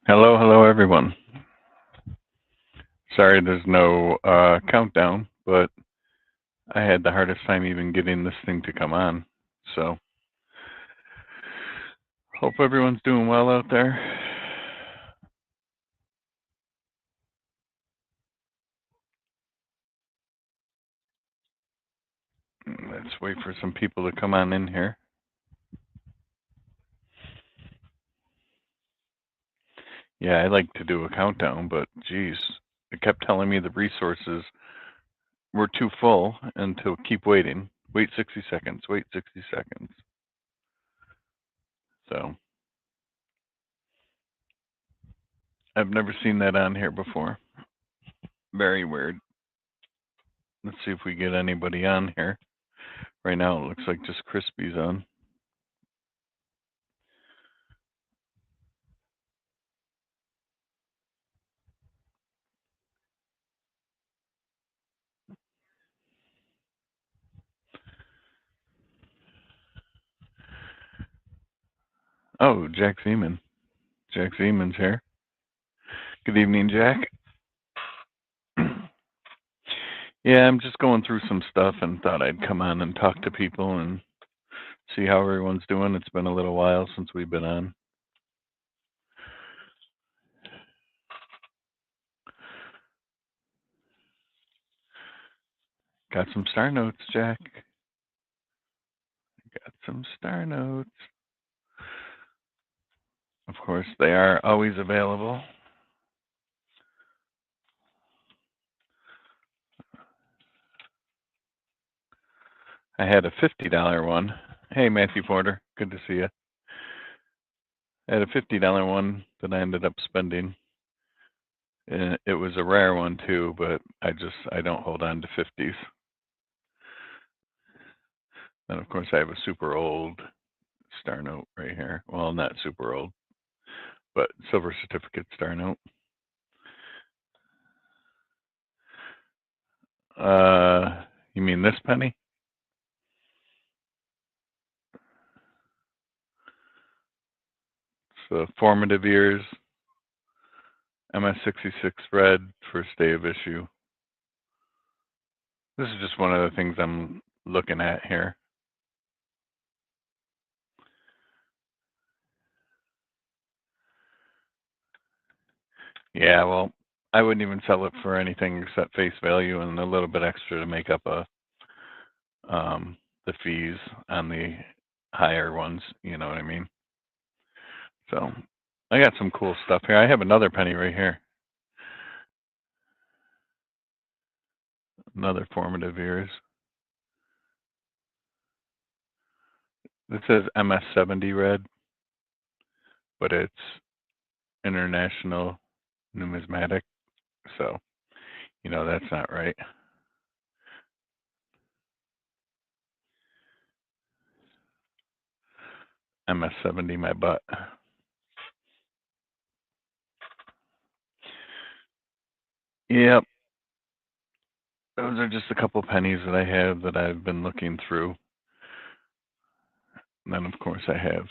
Hello, hello everyone. Sorry there's no countdown, but I had the hardest time even getting this thing to come on. So, hope everyone's doing well out there. Let's wait for some people to come on in here. Yeah, I like to do a countdown, but geez, it kept telling me the resources were too full and to keep waiting. Wait 60 seconds, wait 60 seconds. So, I've never seen that on here before. Very weird. Let's see if we get anybody on here. Right now it looks like just Crispy's on. Oh, Jack Zeman. Jack Zeman's here. Good evening, Jack. Yeah, I'm just going through some stuff and thought I'd come on and talk to people and see how everyone's doing. It's been a little while since we've been on. Got some star notes, Jack. Got some star notes. Of course, they are always available. I had a $50 one. Hey, Matthew Porter. Good to see you. I had a $50 one that I ended up spending. It was a rare one too, but I don't hold on to 50s. And of course, I have a super old star note right here. Well, not super old, but silver certificate star note. You mean this penny? So formative years, MS66 red, first day of issue. This is just one of the things I'm looking at here. Yeah, well, I wouldn't even sell it for anything except face value and a little bit extra to make up the fees on the higher ones. You know what I mean? So I got some cool stuff here. I have another penny right here. Another formative years. This says MS70 red, but it's international numismatic. So, that's not right. MS70 my butt. Yep. Those are just a couple pennies that I have that I've been looking through. And then, of course, I have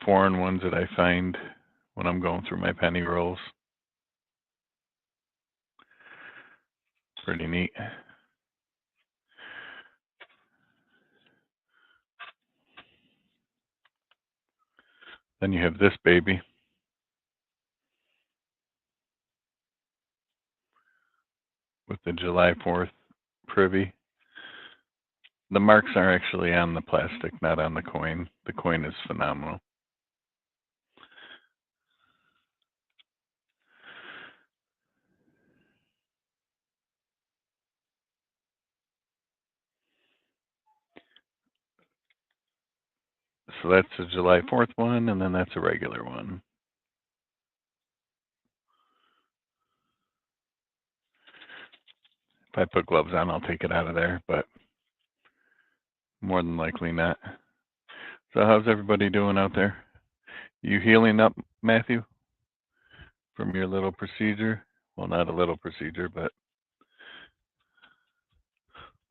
foreign ones that I find when I'm going through my penny rolls. Pretty neat. Then you have this baby. With the July 4th privy. The marks are actually on the plastic, not on the coin. The coin is phenomenal. So that's a July 4th one, and then that's a regular one. If I put gloves on, I'll take it out of there, but more than likely not. So how's everybody doing out there? You healing up, Matthew, from your little procedure? Well, not a little procedure, but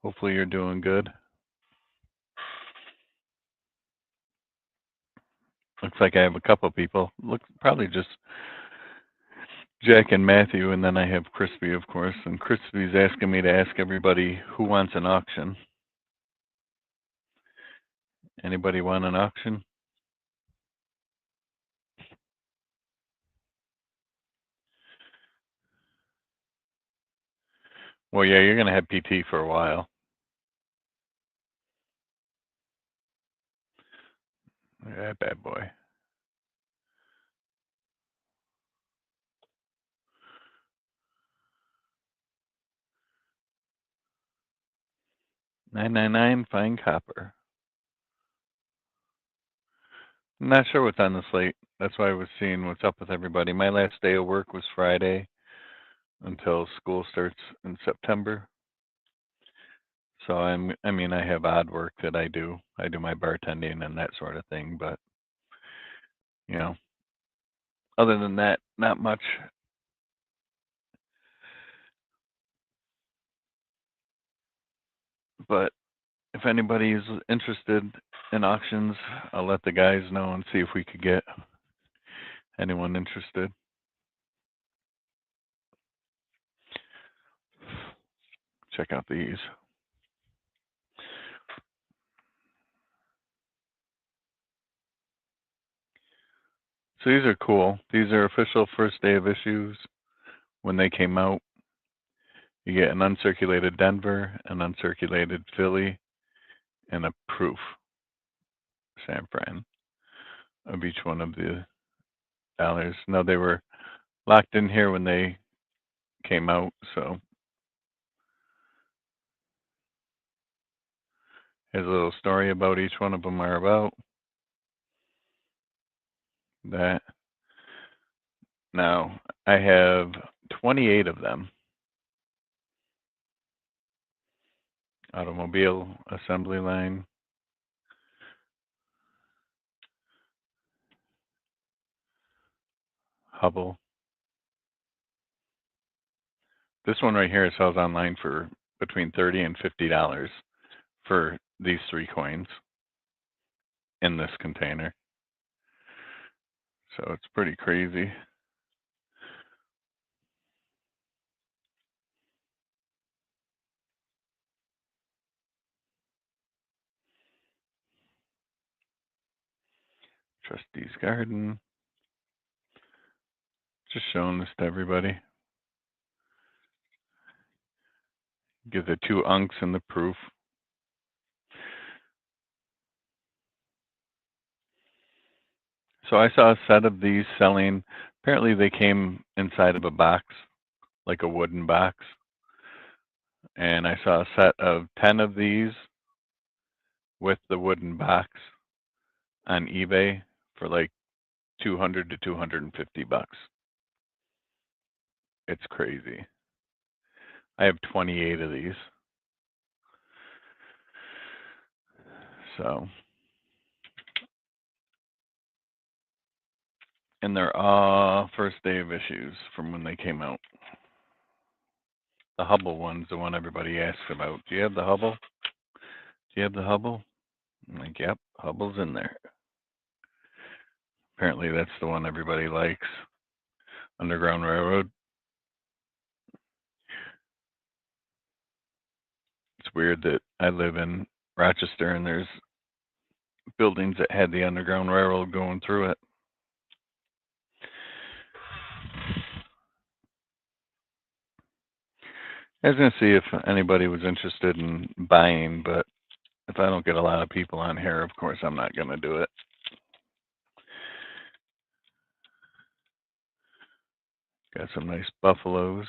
hopefully you're doing good. Looks like I have a couple people. Look, probably just Jack and Matthew, and then I have Crispy, of course. And Crispy's asking me to ask everybody who wants an auction. Anybody want an auction? Well, yeah, you're going to have PT for a while. Look at that bad boy. $9.99 fine copper. I'm not sure what's on the slate. That's why I was seeing what's up with everybody. My last day of work was Friday until school starts in September. So I mean, I have odd work that I do. I do my bartending and that sort of thing, but you know, other than that, not much. But if anybody is interested in auctions, I'll let the guys know and see if we could get anyone interested. Check out these. So these are cool. These are official first day of issues. When they came out, you get an uncirculated Denver, an uncirculated Philly, and a proof San Fran of each one of the dollars. Now they were locked in here when they came out, so here's a little story about each one of them are about that. Now I have 28 of them. Automobile assembly line. Hubble. This one right here sells online for between $30 and $50 for these 3 coins in this container. So it's pretty crazy. Trustee's Garden. Just showing this to everybody. Give the 2 unks and the proof. So I saw a set of these selling. Apparently they came inside of a box, like a wooden box. And I saw a set of 10 of these with the wooden box on eBay for like 200 to 250 bucks. It's crazy. I have 28 of these. So, and they're all first day of issues from when they came out. The Hubble one's the one everybody asks about. Do you have the Hubble? Do you have the Hubble? I'm like, yep, Hubble's in there. Apparently that's the one everybody likes. Underground Railroad. It's weird that I live in Rochester and there's buildings that had the Underground Railroad going through it. I was going to see if anybody was interested in buying, but if I don't get a lot of people on here, of course I'm not going to do it. Got some nice buffaloes.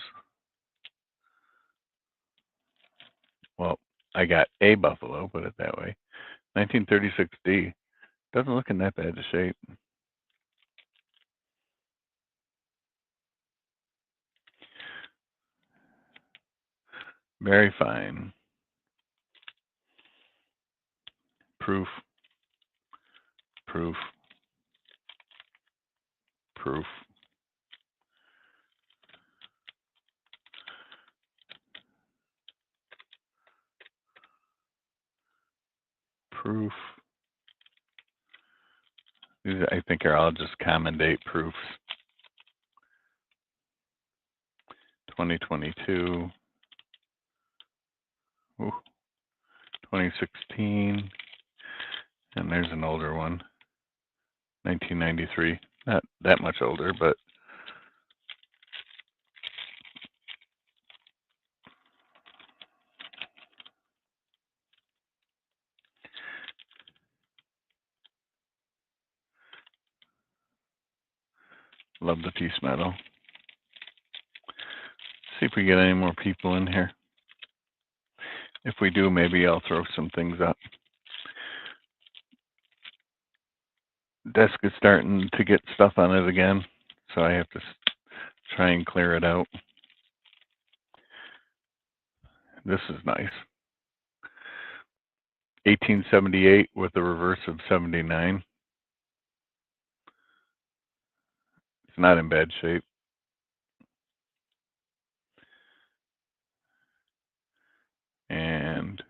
Well, I got a buffalo, put it that way. 1936D. Doesn't look in that bad of shape. Very fine. Proof. Proof. Proof. Proof. These, I think, are all just common date proofs. 2022, ooh, 2016, and there's an older one, 1993. Not that much older, but love the piece metal. See if we get any more people in here. If we do, maybe I'll throw some things up. Desk is starting to get stuff on it again, so I have to try and clear it out. This is nice. 1878 with the reverse of 79. It's not in bad shape. And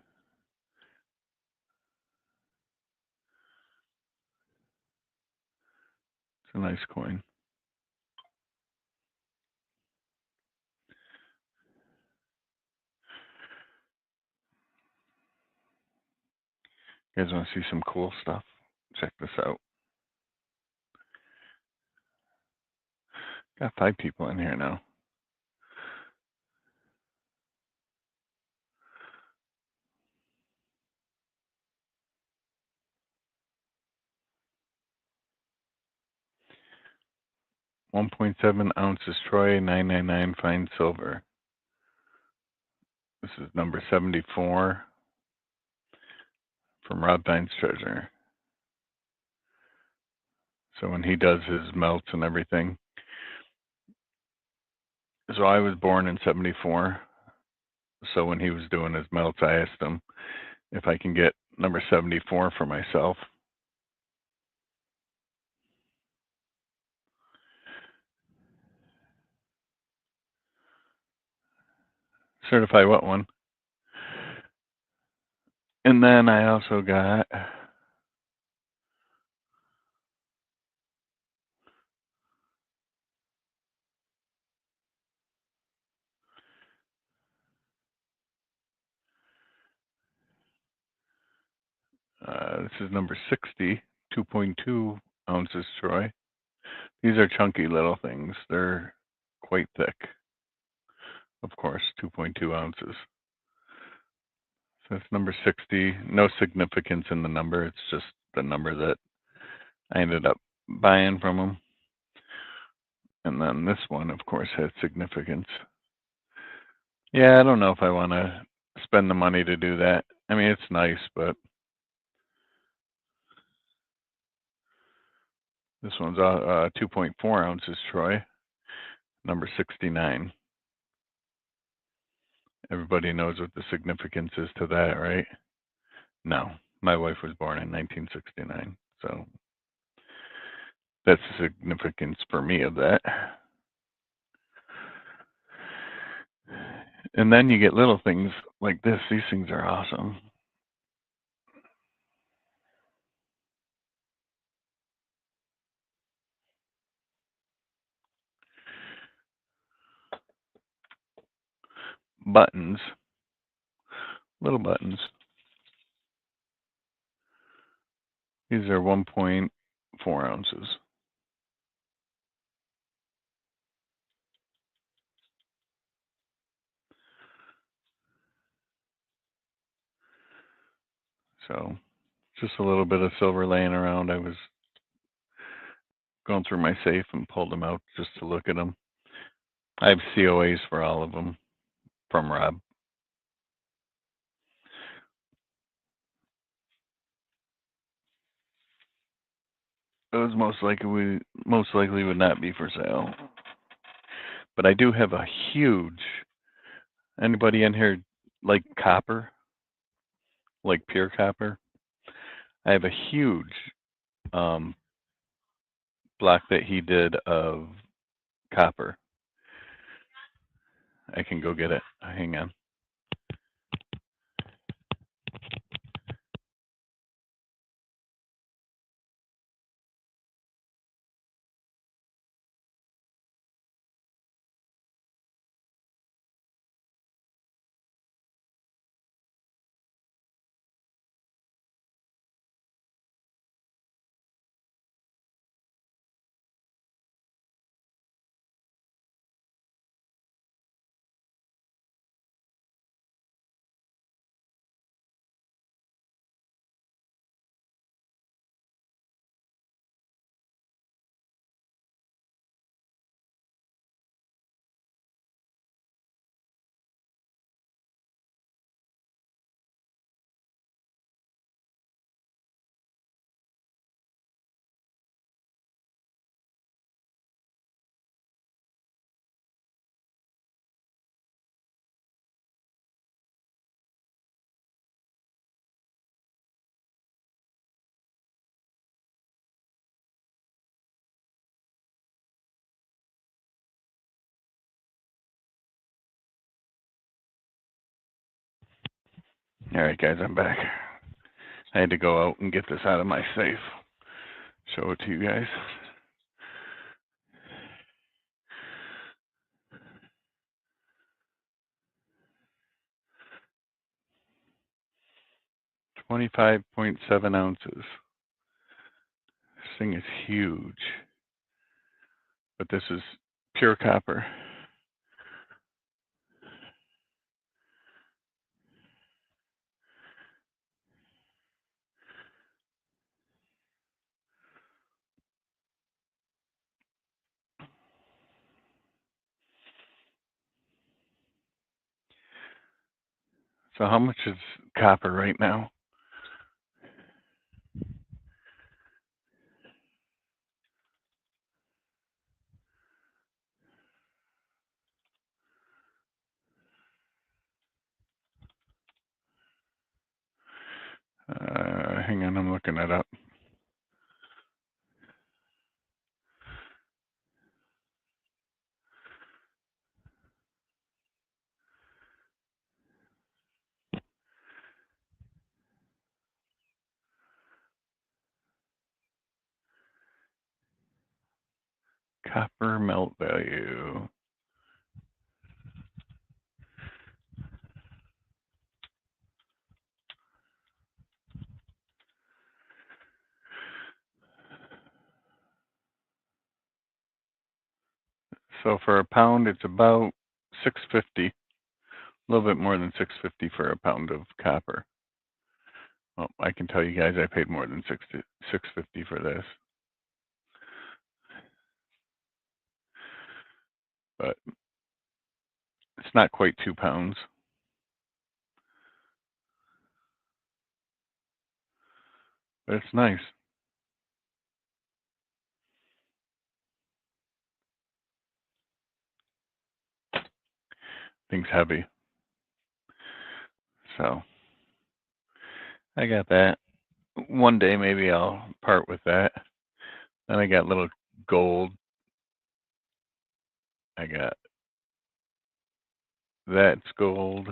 it's a nice coin. You guys want to see some cool stuff? Check this out. Got 5 people in here now. .7 ounces Troy, 999 fine silver. This is number 74 from Rob Vine's Treasure. So when he does his melts and everything. So I was born in 74. So when he was doing his melts, I asked him if I can get number 74 for myself. Certify what one? And then I also got this is number 60, 2.2 ounces Troy. These are chunky little things. They're quite thick. Of course, 2.2 ounces. So it's number 60. No significance in the number. It's just the number that I ended up buying from him. And then this one, of course, has significance. Yeah, I don't know if I want to spend the money to do that. I mean, it's nice, but this one's 2.4 ounces Troy, number 69. Everybody knows what the significance is to that, right? No, my wife was born in 1969, so that's the significance for me of that. And then you get little things like this. These things are awesome. Buttons, little buttons. These are 1.4 ounces. So just a little bit of silver laying around. I was going through my safe and pulled them out just to look at them. I have COAs for all of them from Rob. Those most likely would not be for sale. But I do have a huge. Anybody in here like copper? Like pure copper? I have a huge block that he did of copper. I can go get it. Hang on. All right, guys, I'm back. I had to go out and get this out of my safe. Show it to you guys. $25.7 ounces. This thing is huge. But this is pure copper. So how much is copper right now? Hang on, I'm looking it up. Copper melt value. So for a pound, it's about $6.50. A little bit more than $6.50 for a pound of copper. Well, I can tell you guys I paid more than $6.50 for this. But it's not quite 2 pounds. But it's nice. Thing's heavy. So I got that. One day maybe I'll part with that. Then I got little gold. I got that's gold.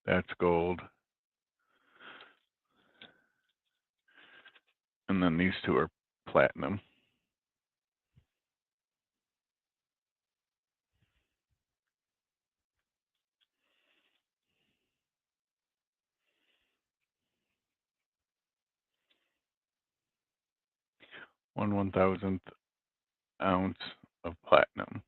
That's gold. And then these two are platinum. One thousandth ounce of platinum.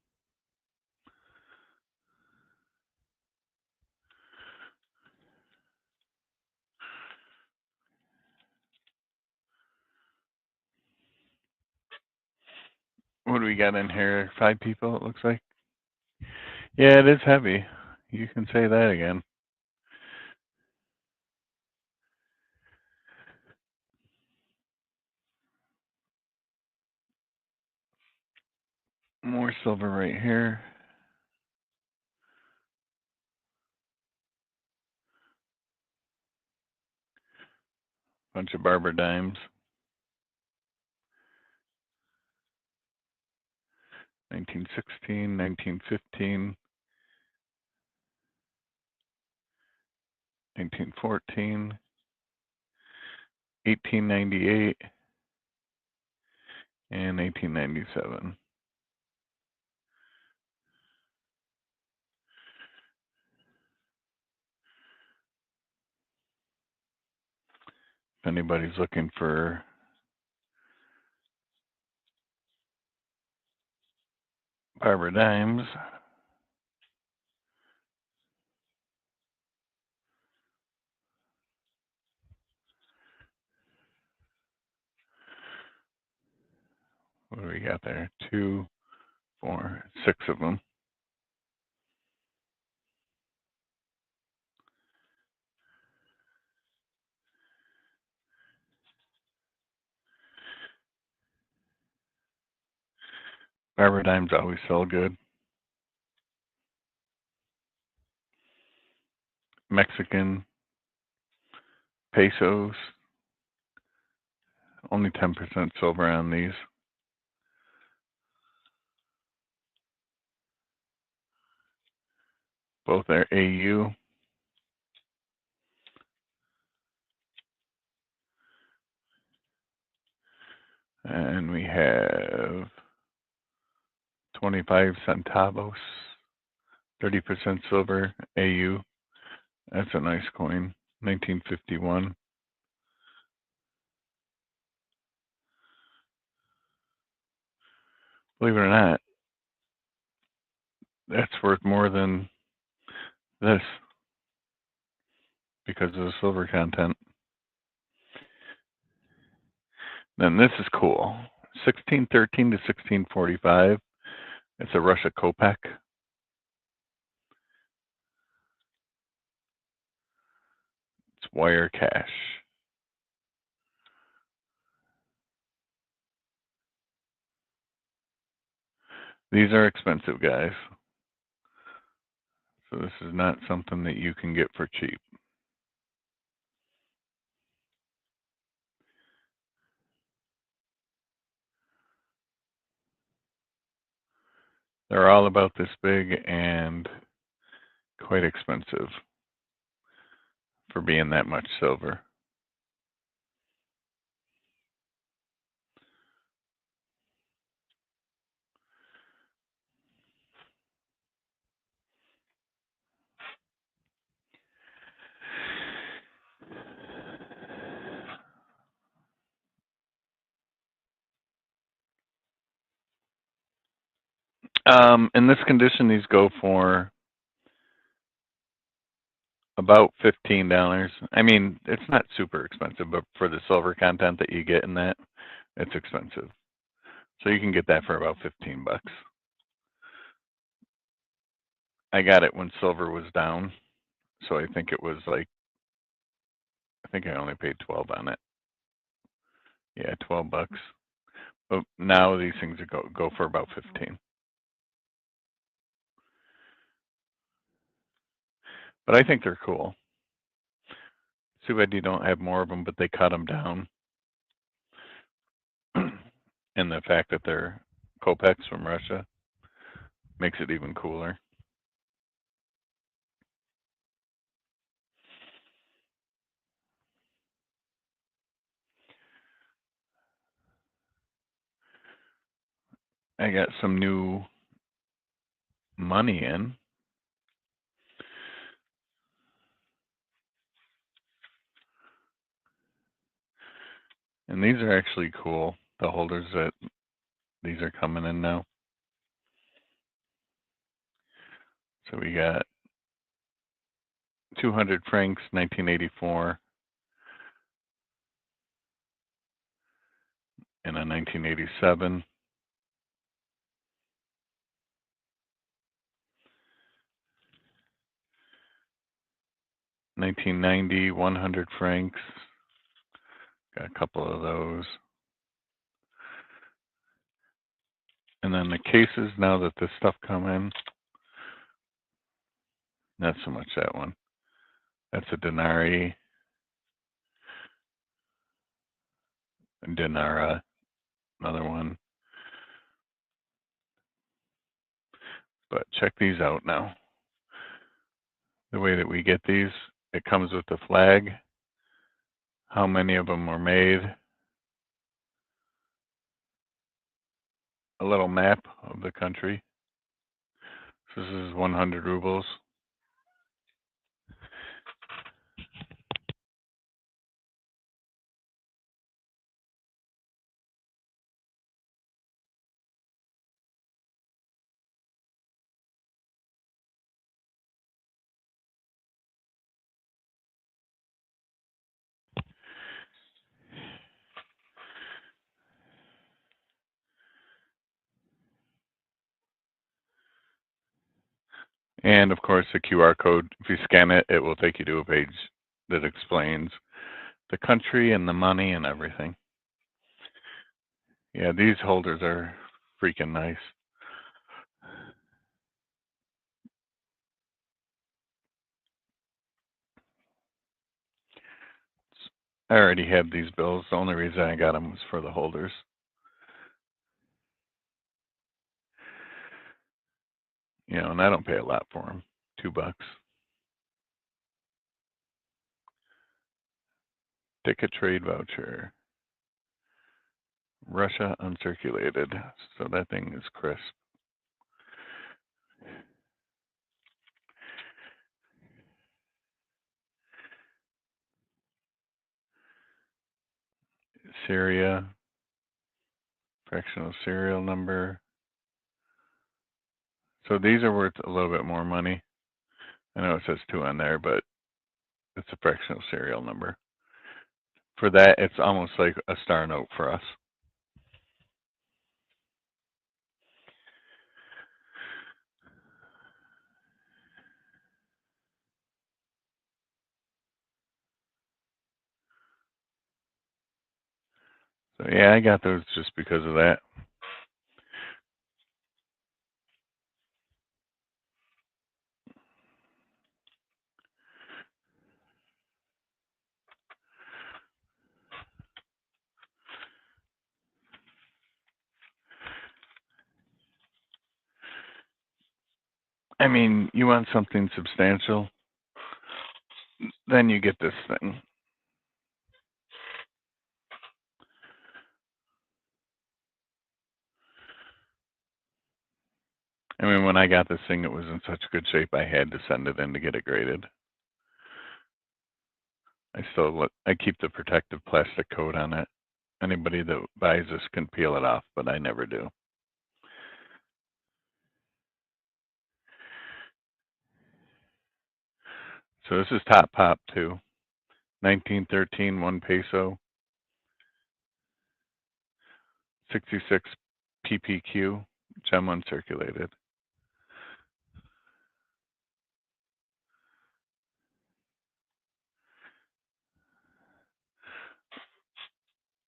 What do we got in here? 5 people, it looks like. Yeah, it is heavy. You can say that again. More silver right here. Bunch of barber dimes. 1916, 1915, 1914, 1898, and 1897. If anybody's looking for barber dimes, what do we got there? 2, 4, 6 of them. Barber dimes always sell good. Mexican pesos, only 10% silver on these. Both are AU. And we have 25 centavos, 30% silver, AU. That's a nice coin, 1951. Believe it or not, that's worth more than this because of the silver content. Then this is cool. 1613 to 1645. It's a Russia Kopeck. It's wire cash. These are expensive, guys. So this is not something that you can get for cheap. They're all about this big and quite expensive for being that much silver. In this condition, these go for about $15. I mean, it's not super expensive, but for the silver content that you get in that, it's expensive. So you can get that for about 15 bucks. I got it when silver was down, so I think it was like, I think I only paid 12 on it. Yeah, 12 bucks. But now these things go for about 15. But I think they're cool. Too bad you don't have more of them, but they cut them down. And the fact that they're Kopecks from Russia makes it even cooler. I got some new money in. And these are actually cool, the holders that these are coming in now. So we got 200 francs, 1984, and a 1987. 1990, 100 francs. Got a couple of those. And then the cases, now that this stuff come in, not so much that one. That's a Denari, Denara, another one. But check these out now. The way that we get these, it comes with the flag, how many of them were made, a little map of the country. So this is 100 rubles. And of course, the QR code, if you scan it, it will take you to a page that explains the country and the money and everything. Yeah, these holders are freaking nice. I already had these bills. The only reason I got them was for the holders. You know, and I don't pay a lot for them. $2. Ticket trade voucher. Russia uncirculated. So that thing is crisp. Syria. Fractional serial number. So these are worth a little bit more money. I know it says 2 on there, but it's a fractional serial number. For that, it's almost like a star note for us. So yeah, I got those just because of that. I mean, you want something substantial, then you get this thing. I mean, when I got this thing, it was in such good shape, I had to send it in to get it graded. I keep the protective plastic coat on it. Anybody that buys this can peel it off, but I never do. So this is Top Pop too. 1913, 1 peso. 66 PPQ, gem uncirculated.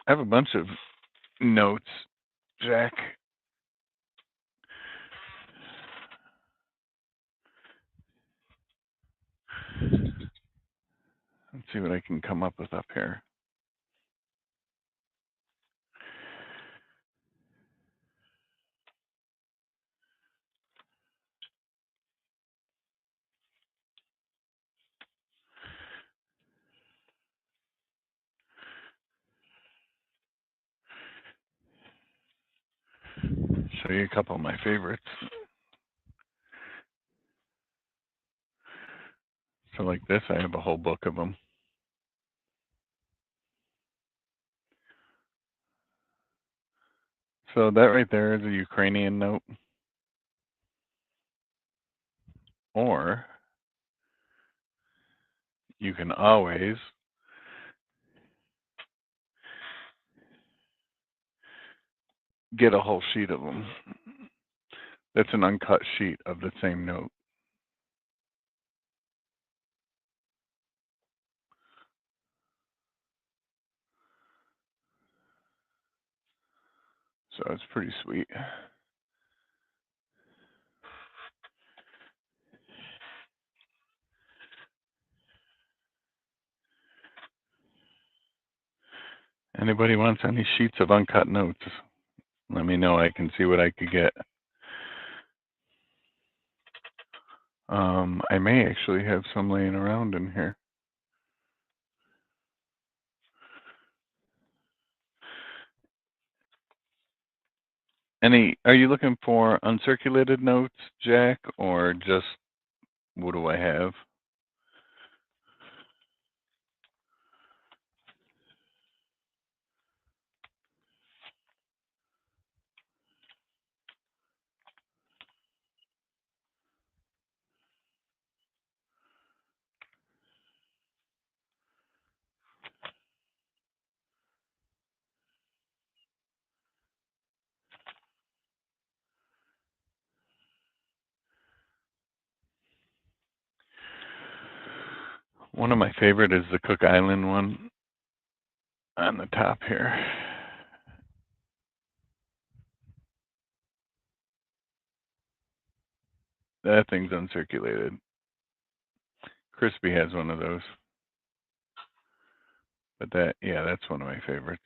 I have a bunch of notes, Jack. Let's see what I can come up with up here. Show you a couple of my favorites. So like this, I have a whole book of them. So that right there is a Ukrainian note. Or you can always get a whole sheet of them. That's an uncut sheet of the same note. So it's pretty sweet. Anybody wants any sheets of uncut notes, let me know. I can see what I could get. I may actually have some laying around in here. Are you looking for uncirculated notes, Jack, or just what do I have? One of my favorite is the Cook Island one on the top here. That thing's uncirculated. Crispy has one of those. But that's one of my favorites.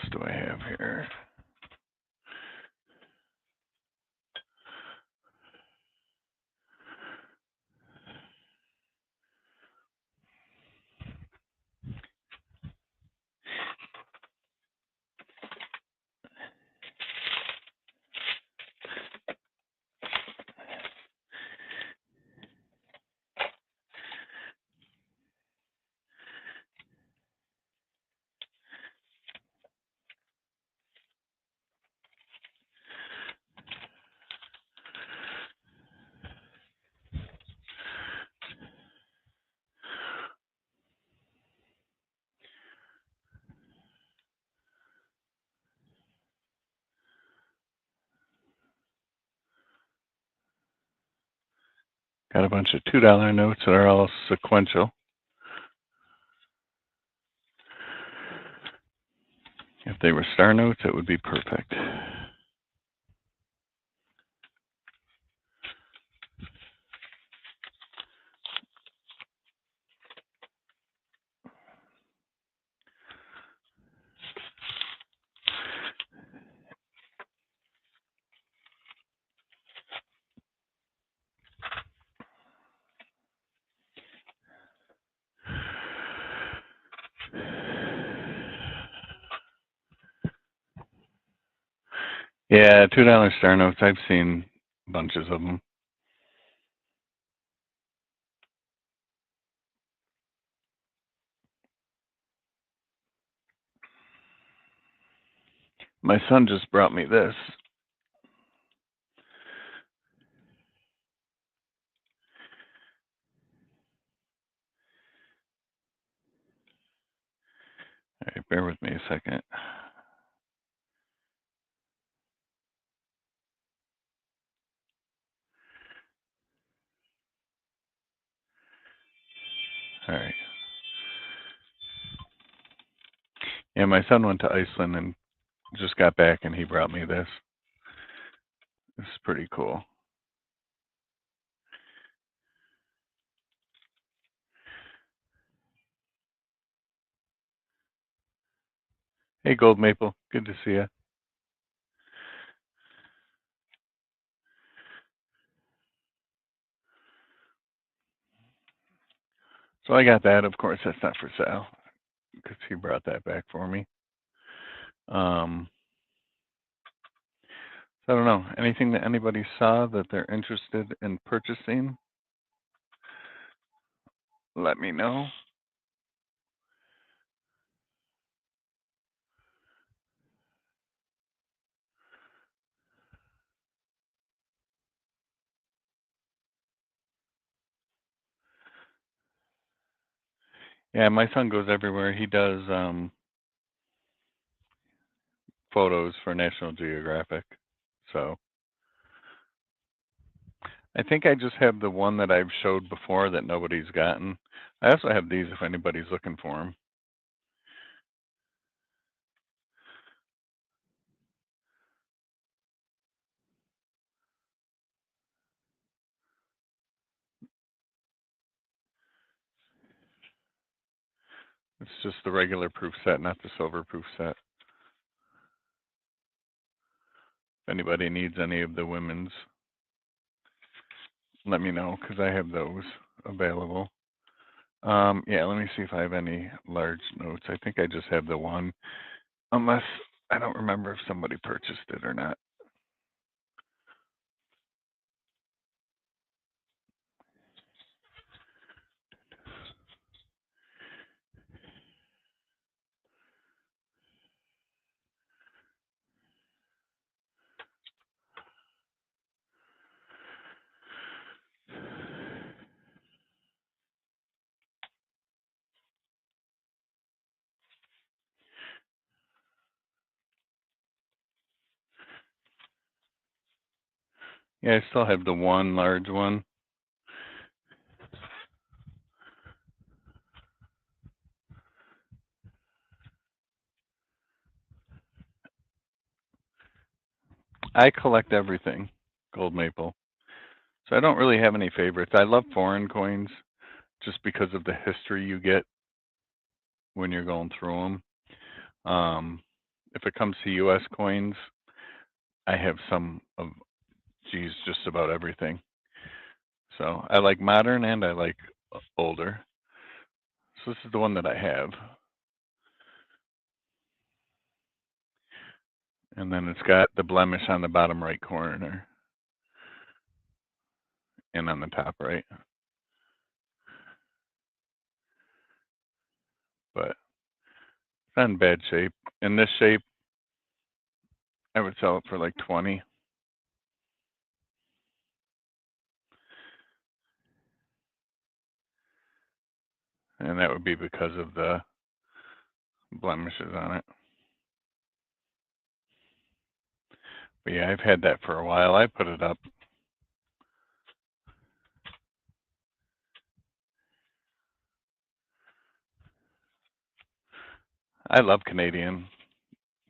do I have here? Got a bunch of $2 notes that are all sequential. If they were star notes, it would be perfect. Yeah, $2 star notes. I've seen bunches of them. My son just brought me this. All right, bear with me a second. All right. Yeah, my son went to Iceland and just got back, and he brought me this. This is pretty cool. Hey, Gold Maple. Good to see you. So I got that. Of course, that's not for sale because he brought that back for me. So I don't know. Anything that anybody saw that they're interested in purchasing, let me know. Yeah, my son goes everywhere. He does photos for National Geographic. So I think I just have the one that I've showed before that nobody's gotten. I also have these if anybody's looking for them. It's just the regular proof set, not the silver proof set. If anybody needs any of the women's, let me know because I have those available. Yeah, let me see if I have any large notes. I think I just have the one, unless I don't remember if somebody purchased it or not. Yeah, I still have the one large one. I collect everything, gold maple. So I don't really have any favorites. I love foreign coins just because of the history you get when you're going through them. if it comes to U.S. coins, I have some of, geez, just about everything. So I like modern and I like older. So this is the one that I have. And then it's got the blemish on the bottom right corner and on the top right. But it's not in bad shape. In this shape, I would sell it for like 20. And that would be because of the blemishes on it. But yeah, I've had that for a while. I put it up. I love Canadian.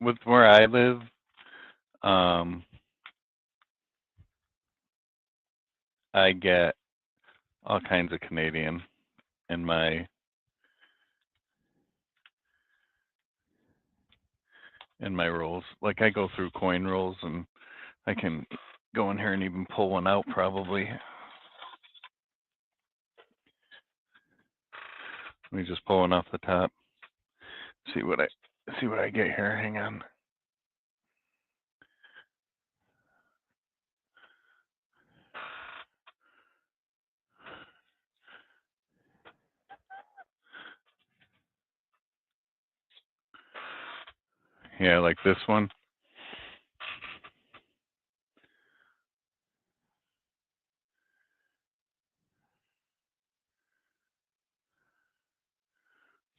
With where I live, um, I get all kinds of Canadian in my rolls. Like I go through coin rolls and I can go in here and even pull one out probably. Let me just pull one off the top. See what I get here. Hang on. Yeah, like this one.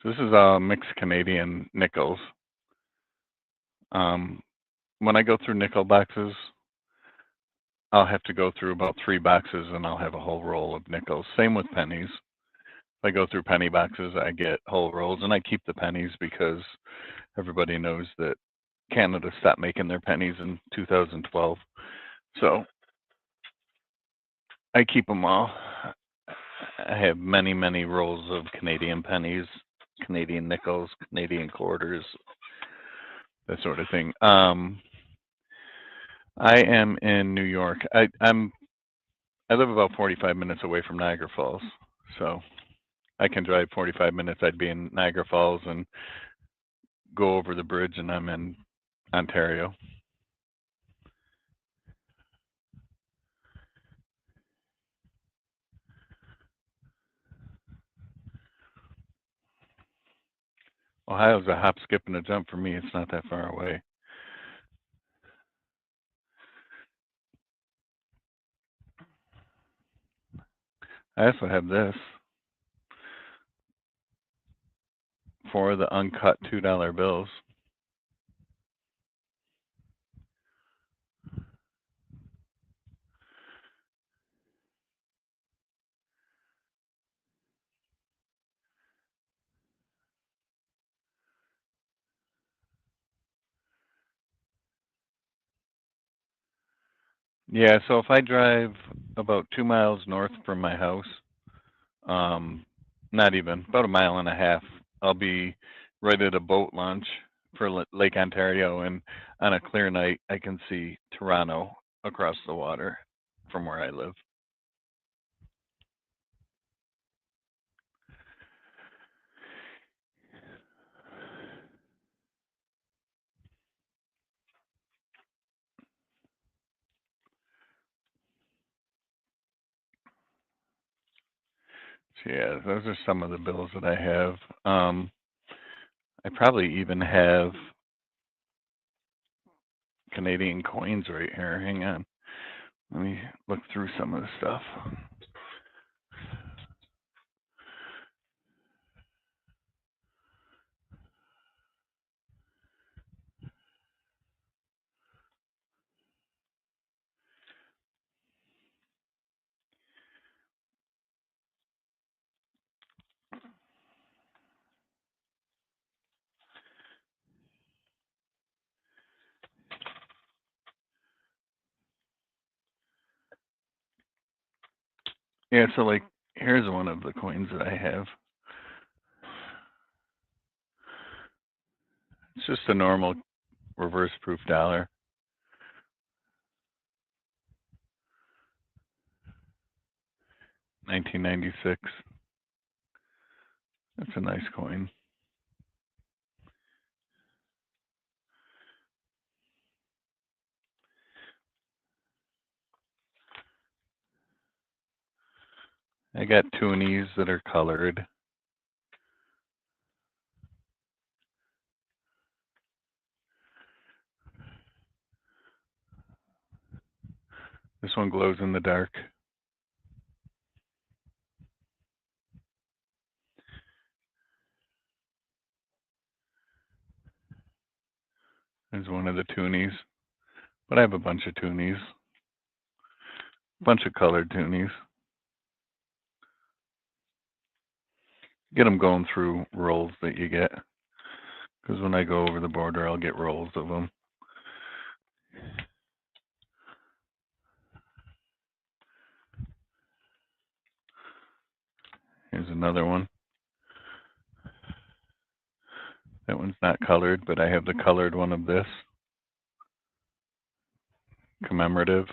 So this is all mixed Canadian nickels. When I go through nickel boxes, I'll have to go through about 3 boxes and I'll have a whole roll of nickels. Same with pennies. If I go through penny boxes, I get whole rolls, and I keep the pennies because everybody knows that Canada stopped making their pennies in 2012. So I keep them all. I have many, many rolls of Canadian pennies, Canadian nickels, Canadian quarters, that sort of thing. I am in New York. I live about 45 minutes away from Niagara Falls, so I can drive 45 minutes. I'd be in Niagara Falls and go over the bridge, and I'm in Ontario. Ohio's a hop, skip, and a jump for me. It's not that far away. I also have this for the uncut $2 bills. Yeah, so if I drive about 2 miles north from my house, um, not even, about a mile and a half, I'll be right at a boat launch for Lake Ontario, and on a clear night, I can see Toronto across the water from where I live. So yeah, those are some of the bills that I have. I probably even have Canadian coins right here. Hang on. Let me look through some of the stuff. Yeah, so like here's one of the coins that I have. It's just a normal reverse proof dollar. $19.96. That's a nice coin. I got toonies that are colored. This one glows in the dark. There's one of the toonies. But I have a bunch of toonies. A bunch of colored toonies. Get them going through rolls that you get. Because when I go over the border, I'll get rolls of them. Here's another one. That one's not colored, but I have the colored one of this. Commemorative.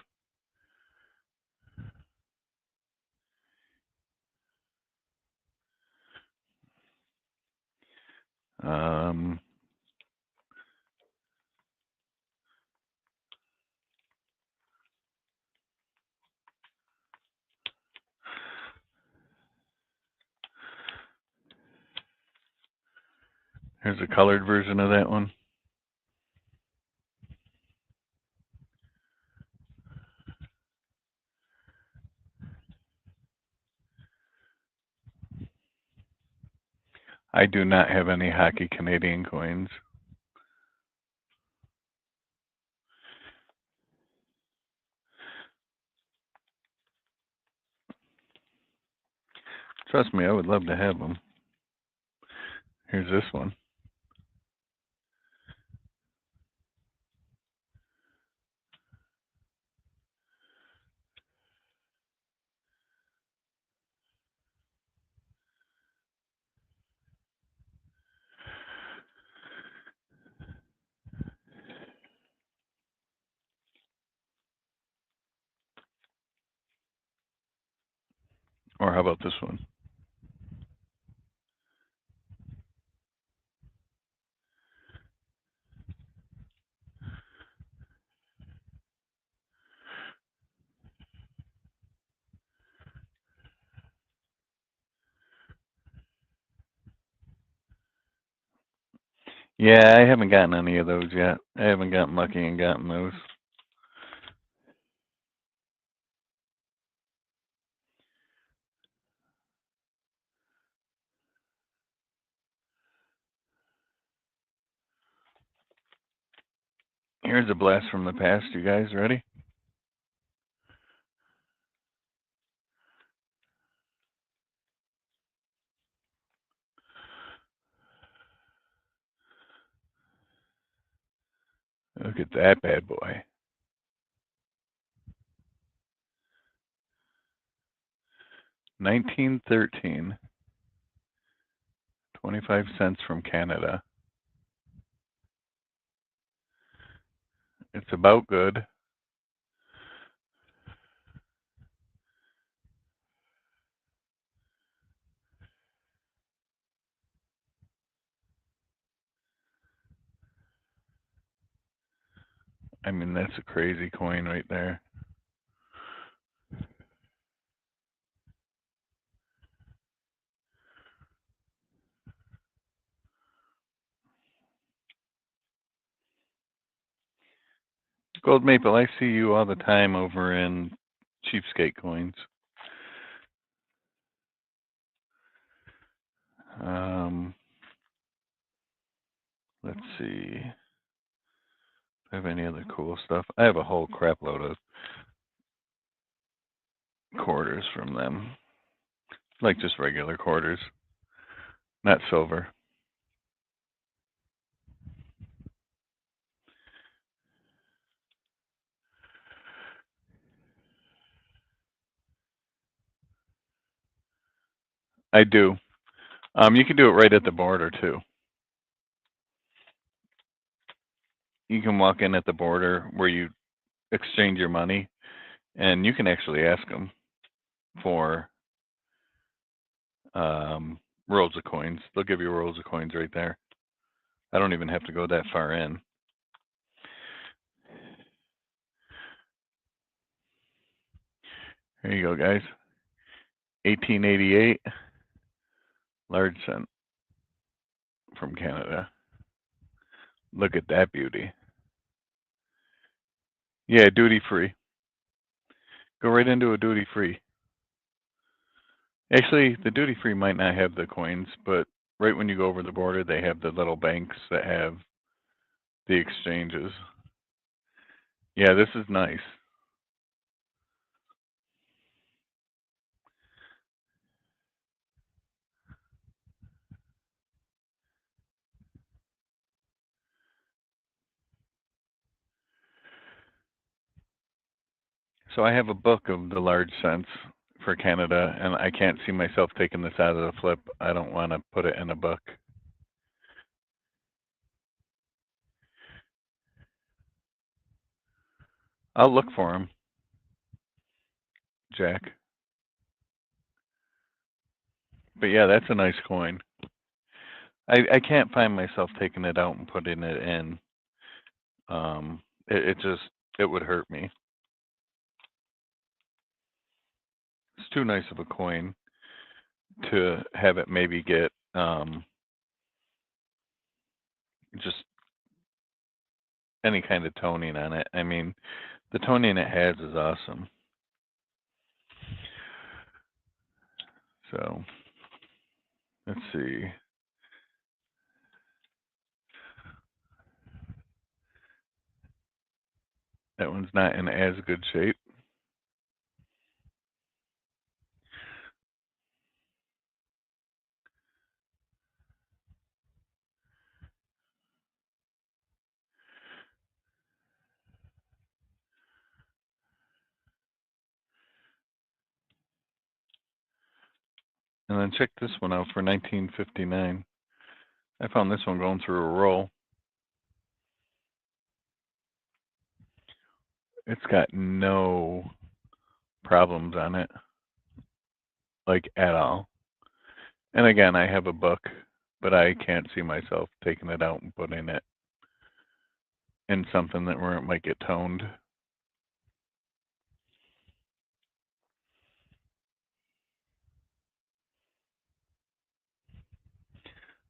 Here's a colored version of that one. I do not have any hockey Canadian coins. Trust me, I would love to have them. Here's this one. Or how about this one? Yeah, I haven't gotten any of those yet. I haven't gotten lucky and gotten those. Here's a blast from the past. You guys ready? Look at that bad boy. $19.13. 25 cents from Canada. It's about good. I mean, that's a crazy coin right there. Gold Maple, I see you all the time over in Cheapskate Coins. Let's see. Do I have any other cool stuff? I have a whole crap load of quarters from them. Like just regular quarters, not silver. I do. You can do it right at the border too. you can walk in at the border where you exchange your money, and you can actually ask them for rolls of coins. They'll give you rolls of coins right there. I don't even have to go that far in. Here you go, guys. 1888 large cent from Canada. Look at that beauty. Yeah, duty free. Go right into a duty free. Actually, the duty free might not have the coins, but right when you go over the border, they have the little banks that have the exchanges. Yeah, this is nice. So I have a book of the large cents for Canada, and I can't see myself taking this out of the flip. I don't want to put it in a book. I'll look for them, Jack. But yeah, that's a nice coin. I can't find myself taking it out and putting it in. It just it would hurt me. It's too nice of a coin to have it maybe get just any kind of toning on it. I mean, the toning it has is awesome. So let's see. That one's not in as good shape. And then check this one out for 1959. I found this one going through a roll. It's got no problems on it, like at all. And again, I have a book, but I can't see myself taking it out and putting it in something that where it might get toned.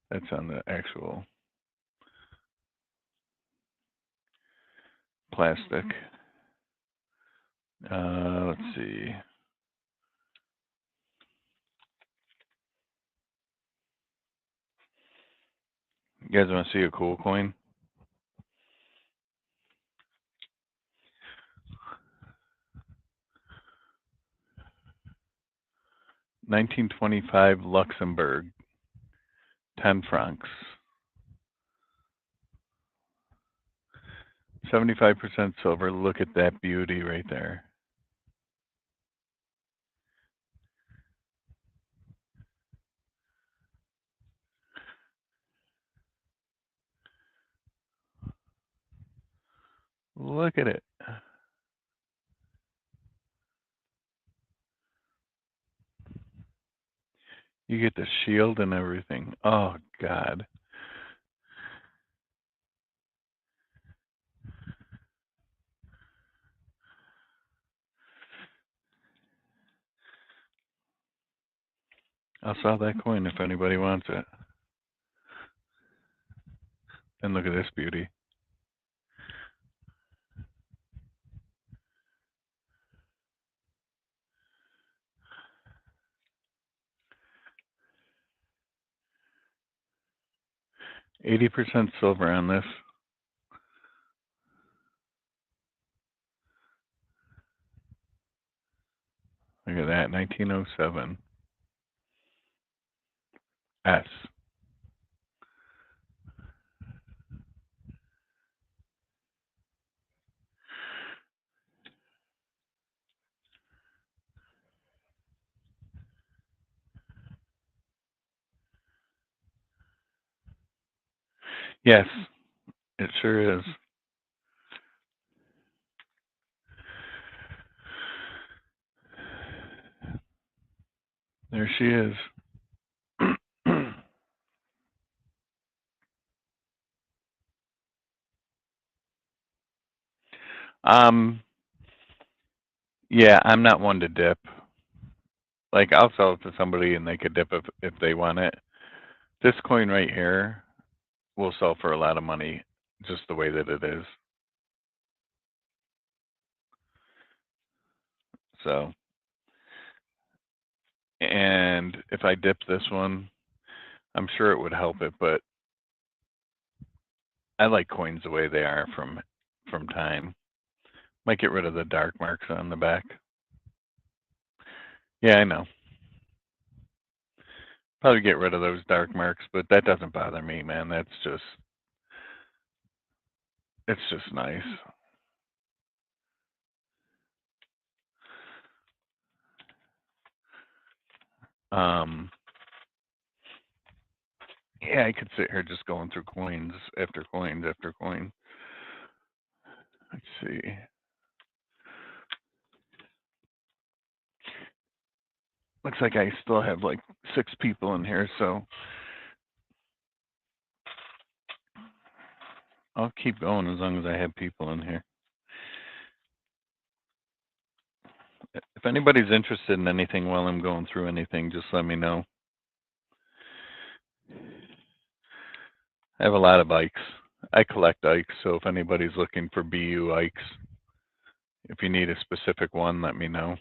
That's on the actual plastic. Let's see. You guys want to see a cool coin? $1925 Luxembourg, 10 francs. 75% silver. Look at that beauty right there. Look at it. You get the shield and everything. Oh, God. I'll sell that coin if anybody wants it. And look at this beauty. %80 silver on this. Look at that, 1907. S. Yes, it sure is. There she is. um, yeah, I'm not one to dip. Like I'll sell it to somebody and they could dip if they want it. This coin right here will sell for a lot of money, just the way that it is. So, and if I dip this one, I'm sure it would help it, but I like coins the way they are from time. Might get rid of the dark marks on the back. Yeah, I know. Probably get rid of those dark marks, but that doesn't bother me, man. It's just nice. Um, yeah, I could sit here just going through coins after coins after coin. Let's see. Looks like I still have like 6 people in here, so I'll keep going as long as I have people in here. If anybody's interested in anything while I'm going through anything, just let me know. I have a lot of Ikes. I collect Ikes, so if anybody's looking for BU Ikes, if you need a specific one, let me know.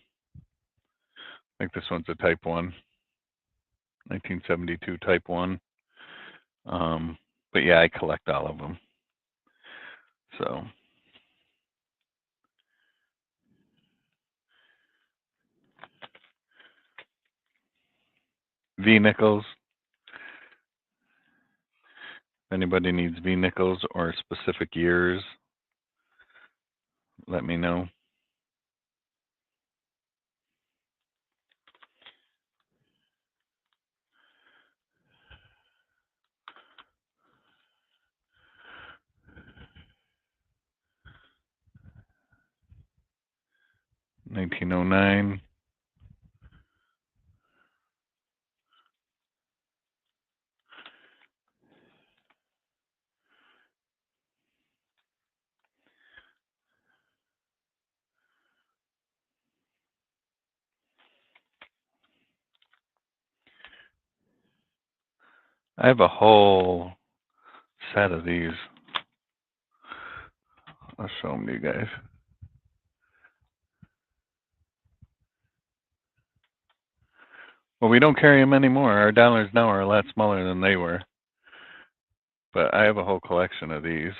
I think this one's a Type 1, 1972 Type 1. But yeah, I collect all of them. So V nickels. If anybody needs V nickels or specific years, let me know. $1909. I have a whole set of these. I'll show them to you guys. Well, we don't carry them anymore. Our dollars now are a lot smaller than they were. But I have a whole collection of these.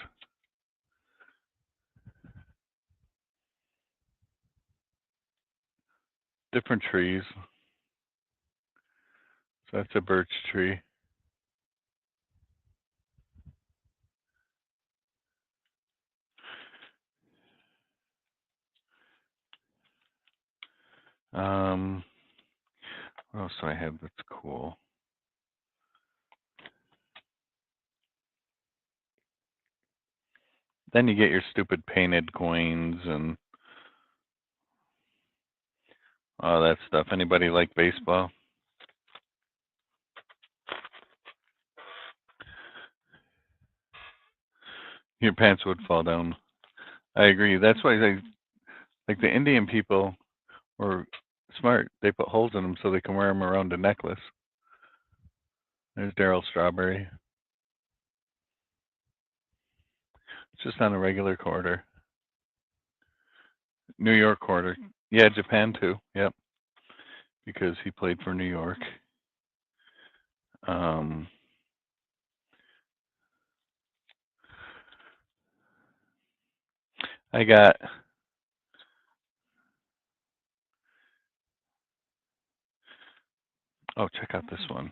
Different trees. So that's a birch tree. What else do I have that's cool? Then you get your stupid painted coins and all that stuff. Anybody like baseball? Your pants would fall down. I agree. That's why they like the Indian people were smart. They put holes in them so they can wear them around a necklace. There's Daryl Strawberry. It's just on a regular quarter. New York quarter. Yeah, Japan too. Yep. Because he played for New York. Um, I got check out this one.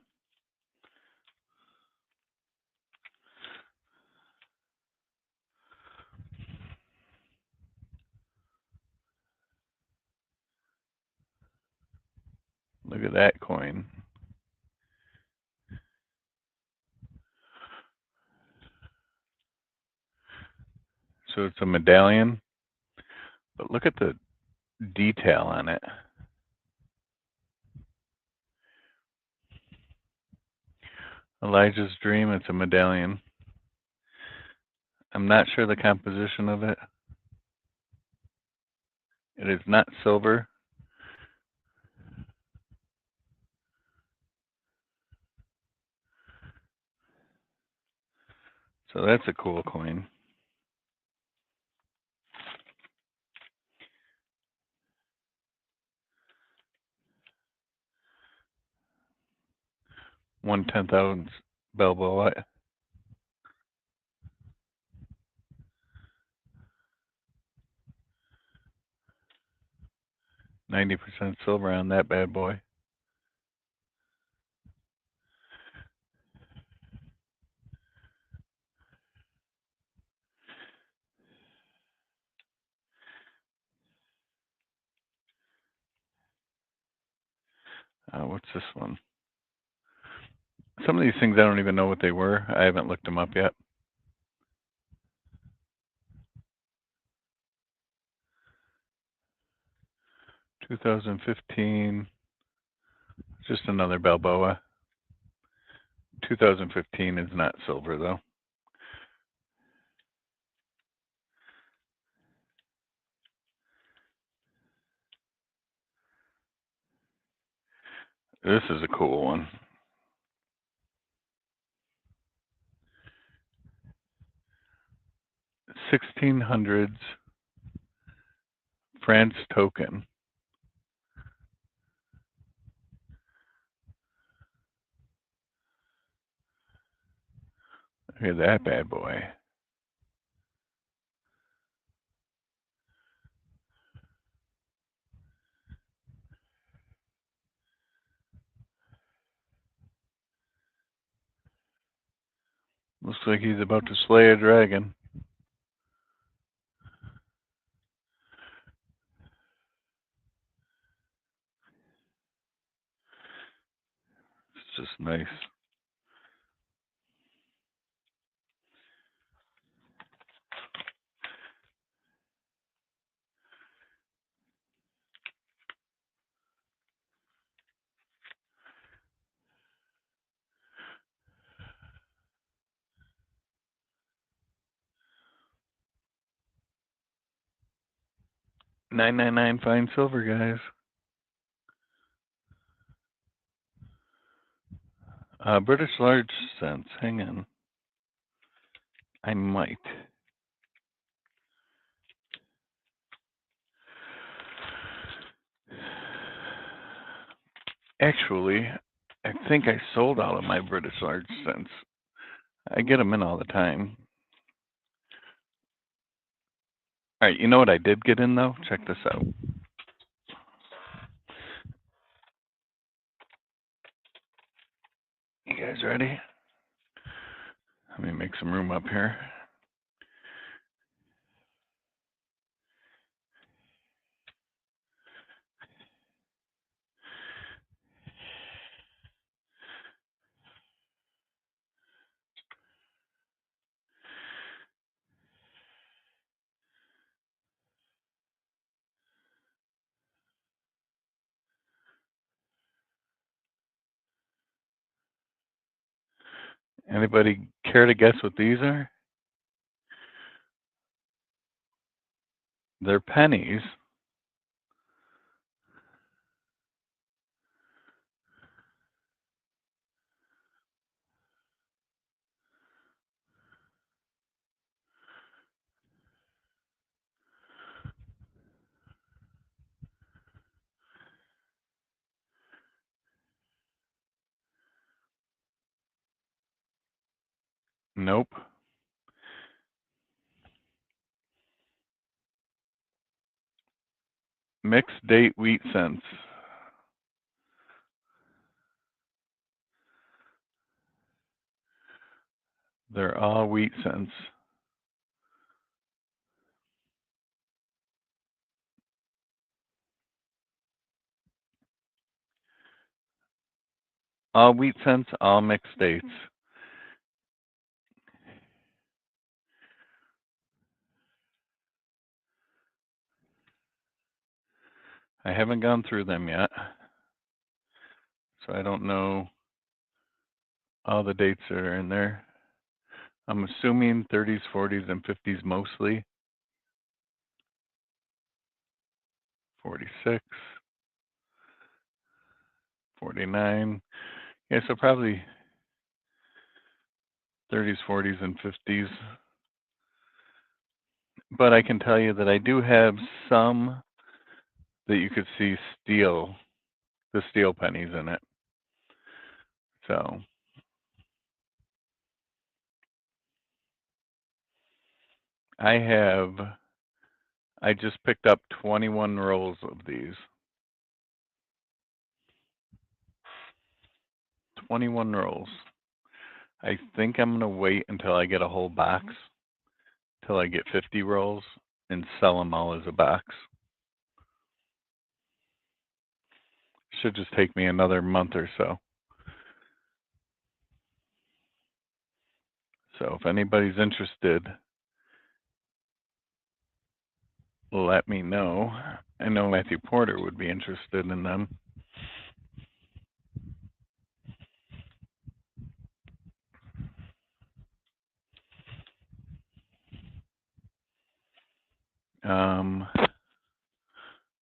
Look at that coin. So it's a medallion, but look at the detail on it. Elijah's Dream, it's a medallion. I'm not sure the composition of it. It is not silver. So that's a cool coin. One 10,000 Balboa. 90% silver on that bad boy. What's this one? Some of these things I don't even know what they were. I haven't looked them up yet. $2015, just another Balboa. 2015 is not silver though. This is a cool one. 1600s France token. Look at that bad boy. Looks like he's about to slay a dragon. It's just nice. $9.99 fine silver, guys. British large cents. Hang on. I might. Actually, I think I sold all of my British large cents. I get them in all the time. All right, you know what I did get in though? Check this out. You guys ready? Let me make some room up here. Anybody care to guess what these are? They're pennies. Nope. Mixed date wheat cents. They're all wheat cents. All wheat cents, all mixed dates. I haven't gone through them yet, so I don't know All the dates are in there. I'm assuming 30s, 40s, and 50s mostly. 46, 49. Yeah, so probably 30s, 40s, and 50s. But I can tell you that I do have some that you could see the steel pennies in it. So I just picked up 21 rolls of these. 21 rolls. I think I'm going to wait until I get a whole box, till I get 50 rolls, and sell them all as a box. Should just take me another month or so. So if anybody's interested, let me know. I know Matthew Porter would be interested in them.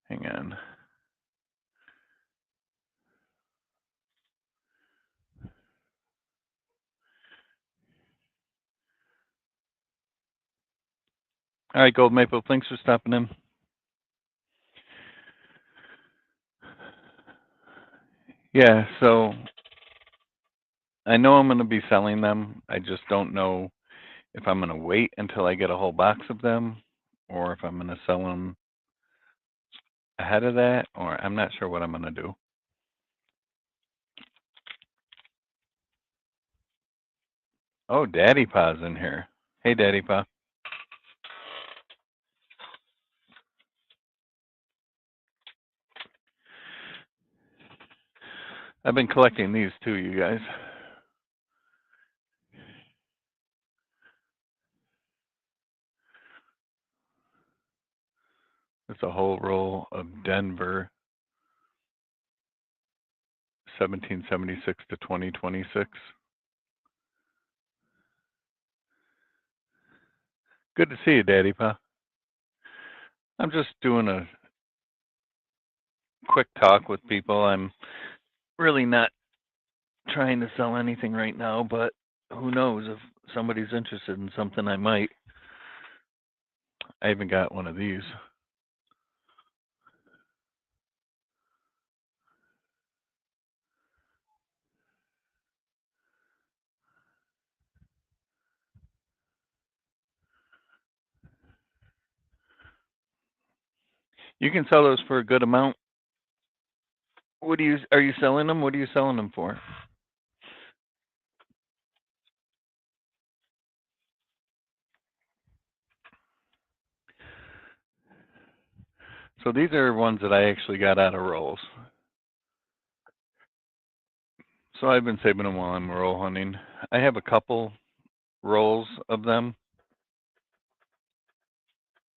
Hang on. All right, Gold Maple, thanks for stopping in. Yeah, so I know I'm going to be selling them. I just don't know if I'm going to wait until I get a whole box of them or if I'm going to sell them ahead of that, or I'm not sure what I'm going to do. Oh, Daddy Pa's in here. Hey, Daddy Pa. I've been collecting these too, you guys. It's a whole roll of Denver, 1776 to 2026. Good to see you, Daddy Pa. I'm just doing a quick talk with people. I'm really not trying to sell anything right now, but who knows, if somebody's interested in something, I might. I even got one of these. You can sell those for a good amount. Are you selling them? What are you selling them for? So these are ones that I actually got out of rolls. So I've been saving them while I'm roll hunting. I have a couple rolls of them,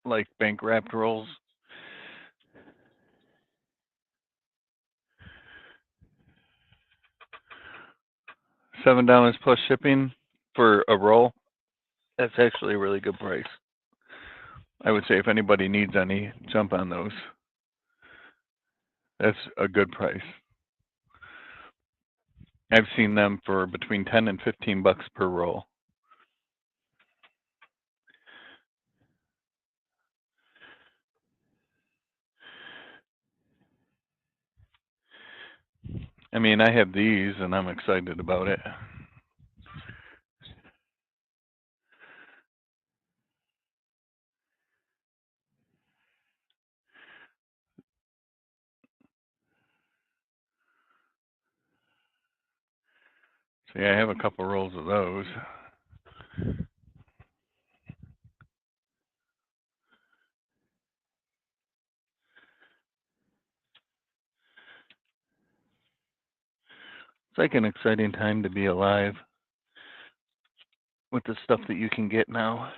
like bank wrapped rolls. $7 plus shipping for a roll. That's actually a really good price. I would say if anybody needs any, jump on those. That's a good price. I've seen them for between 10 and 15 bucks per roll. I mean, I have these and I'm excited about it. So yeah, I have a couple rolls of those. It's like an exciting time to be alive with the stuff that you can get now.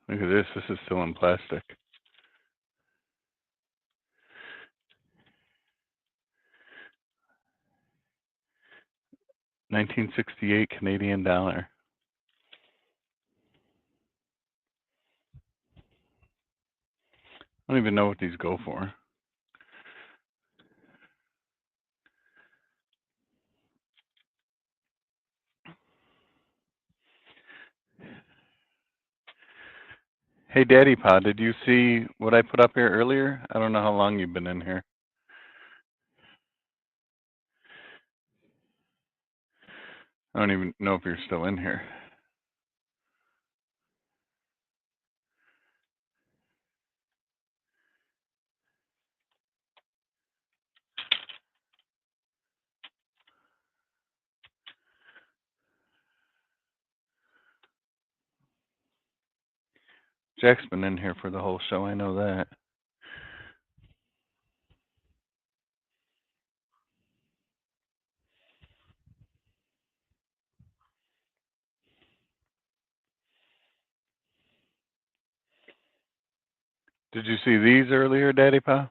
Look at this. This is still in plastic. $1968 Canadian dollar. I don't even know what these go for. Hey, Daddy Pod, did you see what I put up here earlier? I don't know how long you've been in here. I don't even know if you're still in here. Jack's been in here for the whole show, I know that. Did you see these earlier, Daddy Pa?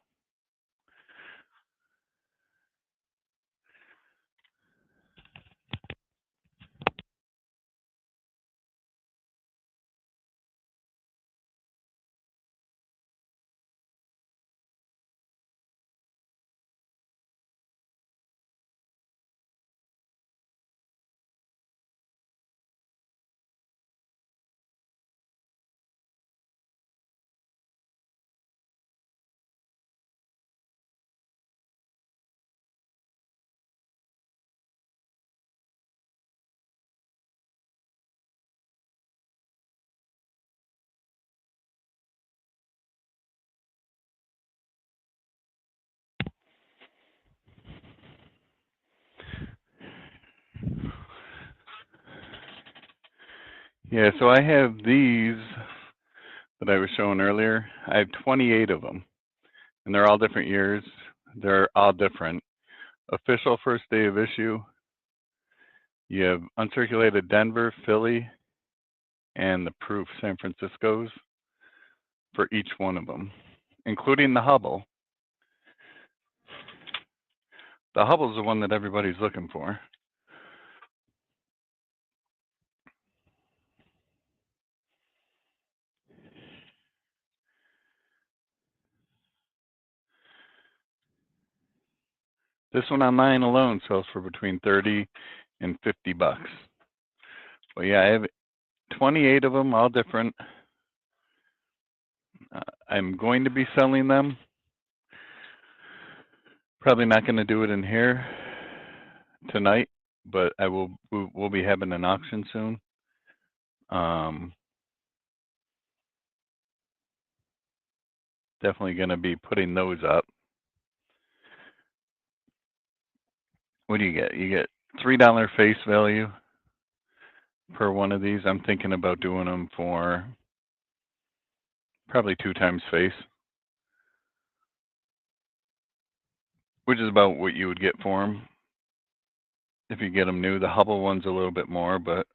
Yeah, so I have these that I was showing earlier. I have 28 of them, and they're all different years. They're all different. Official first day of issue. You have uncirculated Denver, Philly, and the proof San Francisco's for each one of them, including the Hubble. The Hubble's the one that everybody's looking for. This one online alone sells for between 30 and 50 bucks. But yeah, I have 28 of them, all different. I'm going to be selling them. Probably not going to do it in here tonight, but we'll be having an auction soon. Definitely going to be putting those up. What do you get? You get $3 face value per one of these. I'm thinking about doing them for probably 2 times face, which is about what you would get for them if you get them new. The Hubble one's a little bit more, but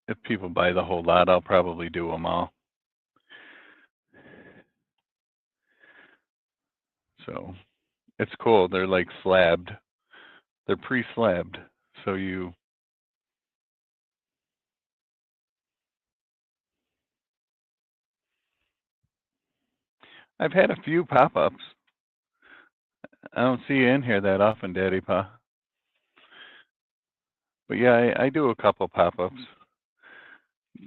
if people buy the whole lot, I'll probably do them all. So it's cool. They're like slabbed. They're pre-slabbed. So I've had a few pop-ups. I don't see you in here that often, Daddy Pa. But yeah, I do a couple pop-ups.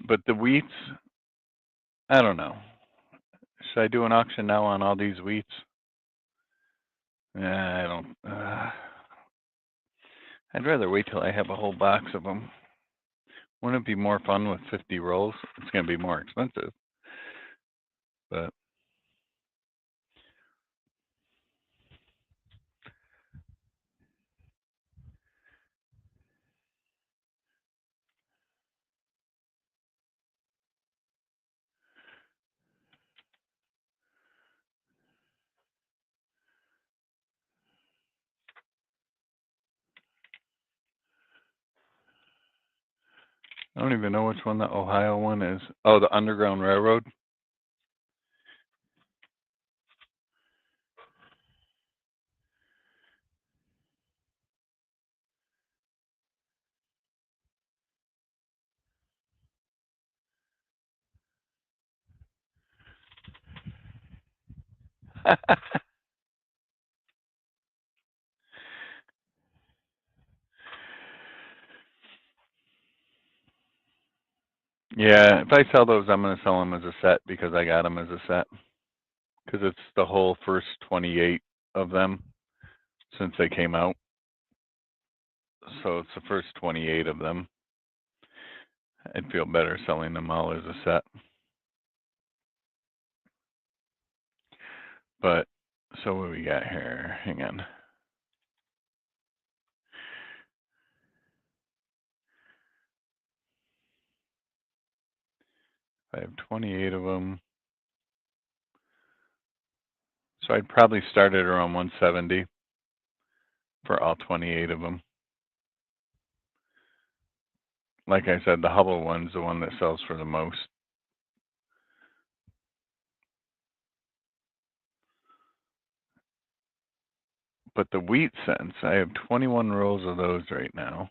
But the wheats, I don't know. Should I do an auction now on all these wheats? I don't. I'd rather wait till I have a whole box of them. Wouldn't it be more fun with 50 rolls? It's going to be more expensive. But I don't even know which one the Ohio one is. Oh, the Underground Railroad. Yeah, if I sell those, I'm going to sell them as a set because I got them as a set. Because it's the whole first 28 of them since they came out. So it's the first 28 of them. I'd feel better selling them all as a set. But, so what do we got here? Hang on. I have 28 of them. So I'd probably start at around 170 for all 28 of them. Like I said, the Hubble one's the one that sells for the most. But the wheat cents, I have 21 rolls of those right now.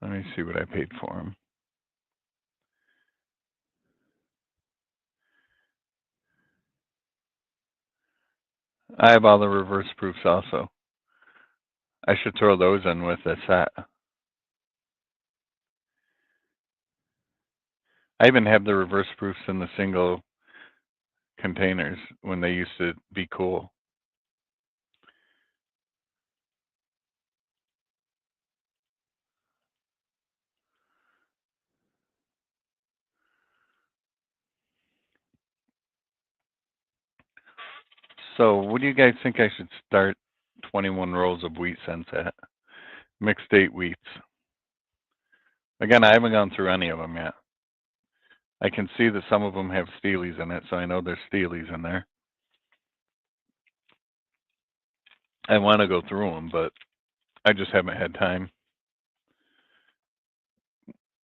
Let me see what I paid for them. I have all the reverse proofs also. I should throw those in with the set. I even have the reverse proofs in the single containers when they used to be cool. So what do you guys think I should start 21 rolls of wheat cents at? Mixed date wheats. Again, I haven't gone through any of them yet. I can see that some of them have steelies in it, so I know there's steelies in there. I want to go through them, but I just haven't had time.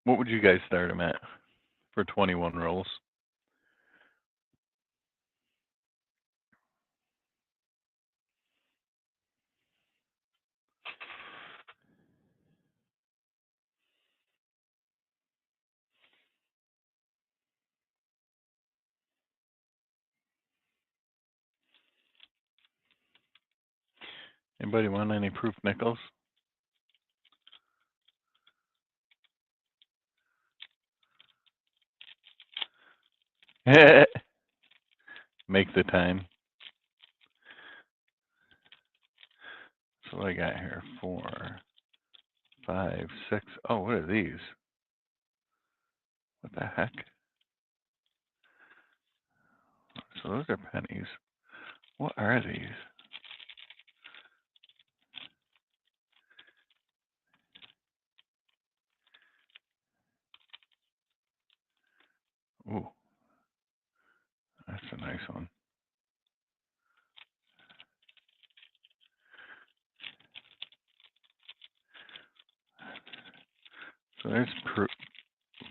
What would you guys start them at for 21 rolls? Anybody want any proof nickels? Make the time. So what I got here? 4, 5, 6. Oh, what are these? What the heck? So those are pennies. What are these? Ooh, that's a nice one. So there's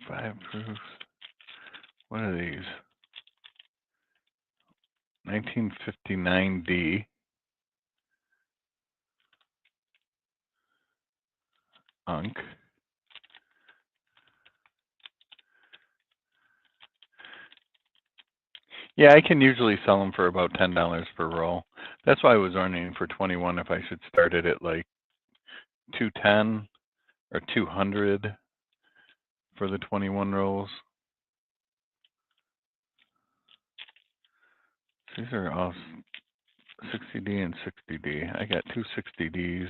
5 proofs. What are these? 1959D. Unk. Yeah, I can usually sell them for about $10 per roll. That's why I was wondering for 21 if I should start it at like 210 or 200 for the 21 rolls. These are all 60D and 60D. I got two 60Ds.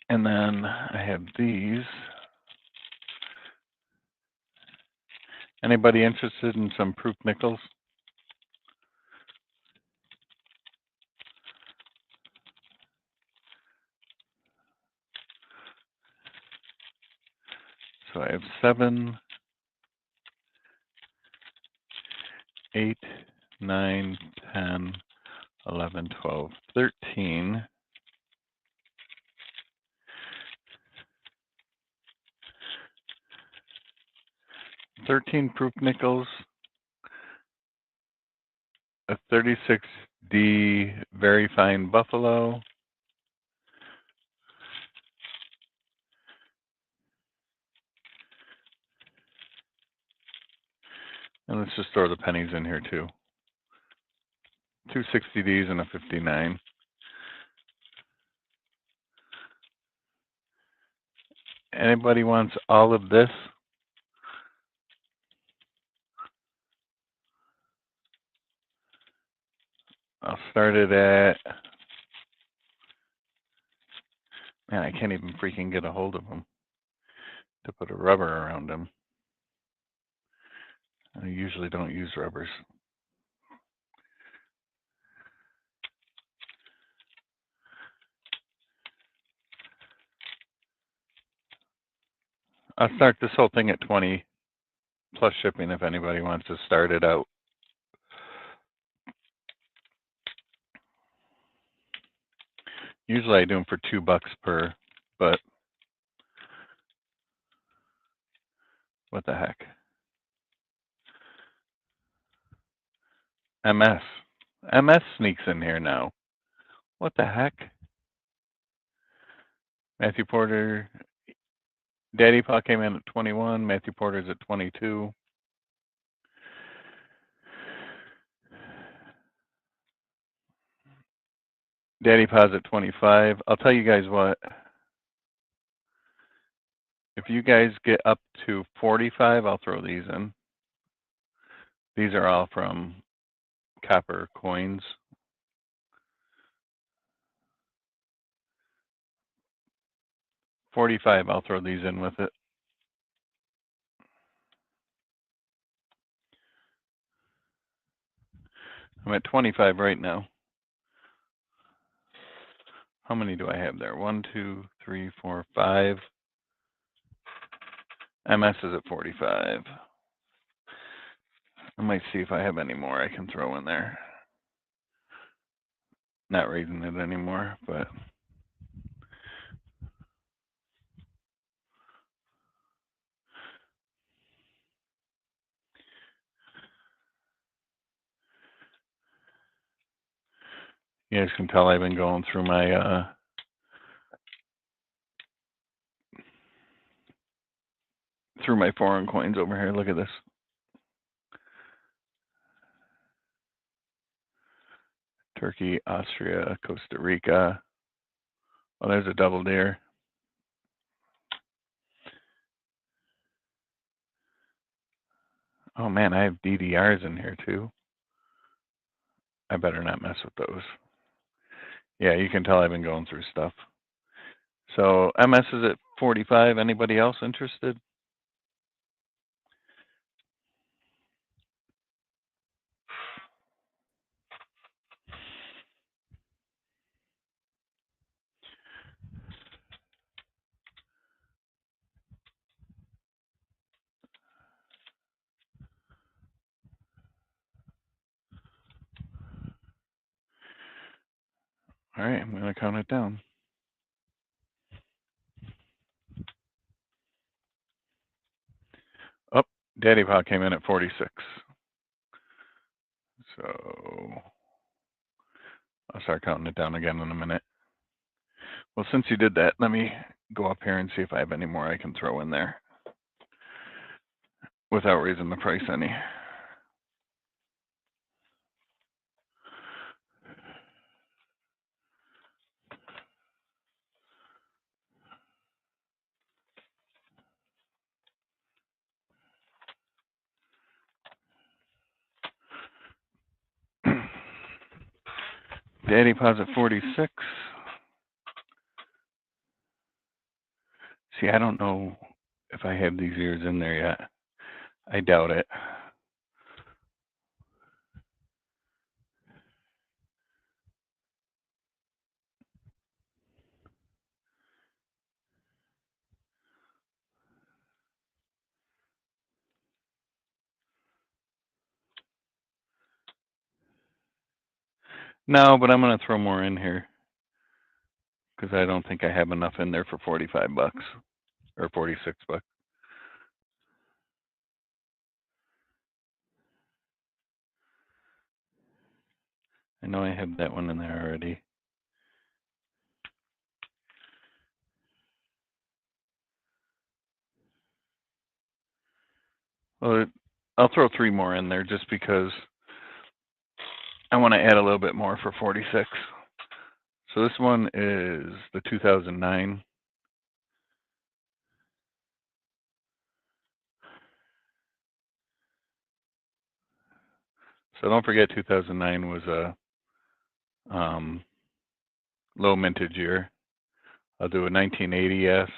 And then I have these. Anybody interested in some proof nickels? So I have 7, 8, 9, 10, 11, 12, 13. 13 proof nickels, a 36D very fine buffalo, and let's just throw the pennies in here too. 2 60Ds and a 59. Anybody wants all of this? I'll start it at, man, I can't even freaking get a hold of them to put a rubber around them. I usually don't use rubbers. I'll start this whole thing at 20 plus shipping if anybody wants to start it out. Usually I do them for $2 per, but what the heck? MS. MS sneaks in here now. What the heck? Matthew Porter, Daddy Paw came in at 21. Matthew Porter's at 22. Daddy Paw's at 25. I'll tell you guys what. If you guys get up to 45, I'll throw these in. These are all from copper coins. $45, I'll throw these in with it. I'm at 25 right now. How many do I have there? 1, 2, 3, 4, 5. MS is at 45. I might see if I have any more I can throw in there. Not raising it anymore, but you guys can tell I've been going through my foreign coins over here. Look at this. Turkey, Austria, Costa Rica. Oh, there's a double deer. Oh man, I have DDRs in here too. I better not mess with those. Yeah, you can tell I've been going through stuff. So MS is at 45. Anybody else interested? All right, I'm going to count it down. Oh, Daddy Paw came in at 46. So I'll start counting it down again in a minute. Well, since you did that, let me go up here and see if I have any more I can throw in there without raising the price any. Daddy Paw's at 46. See, I don't know if I have these ears in there yet. I doubt it. No, but I'm going to throw more in here because I don't think I have enough in there for 45 bucks or 46 bucks. I know I had that one in there already. Well, I'll throw 3 more in there just because I want to add a little bit more for 46. So this one is the 2009. So don't forget 2009 was a low mintage year. I'll do a 1980S.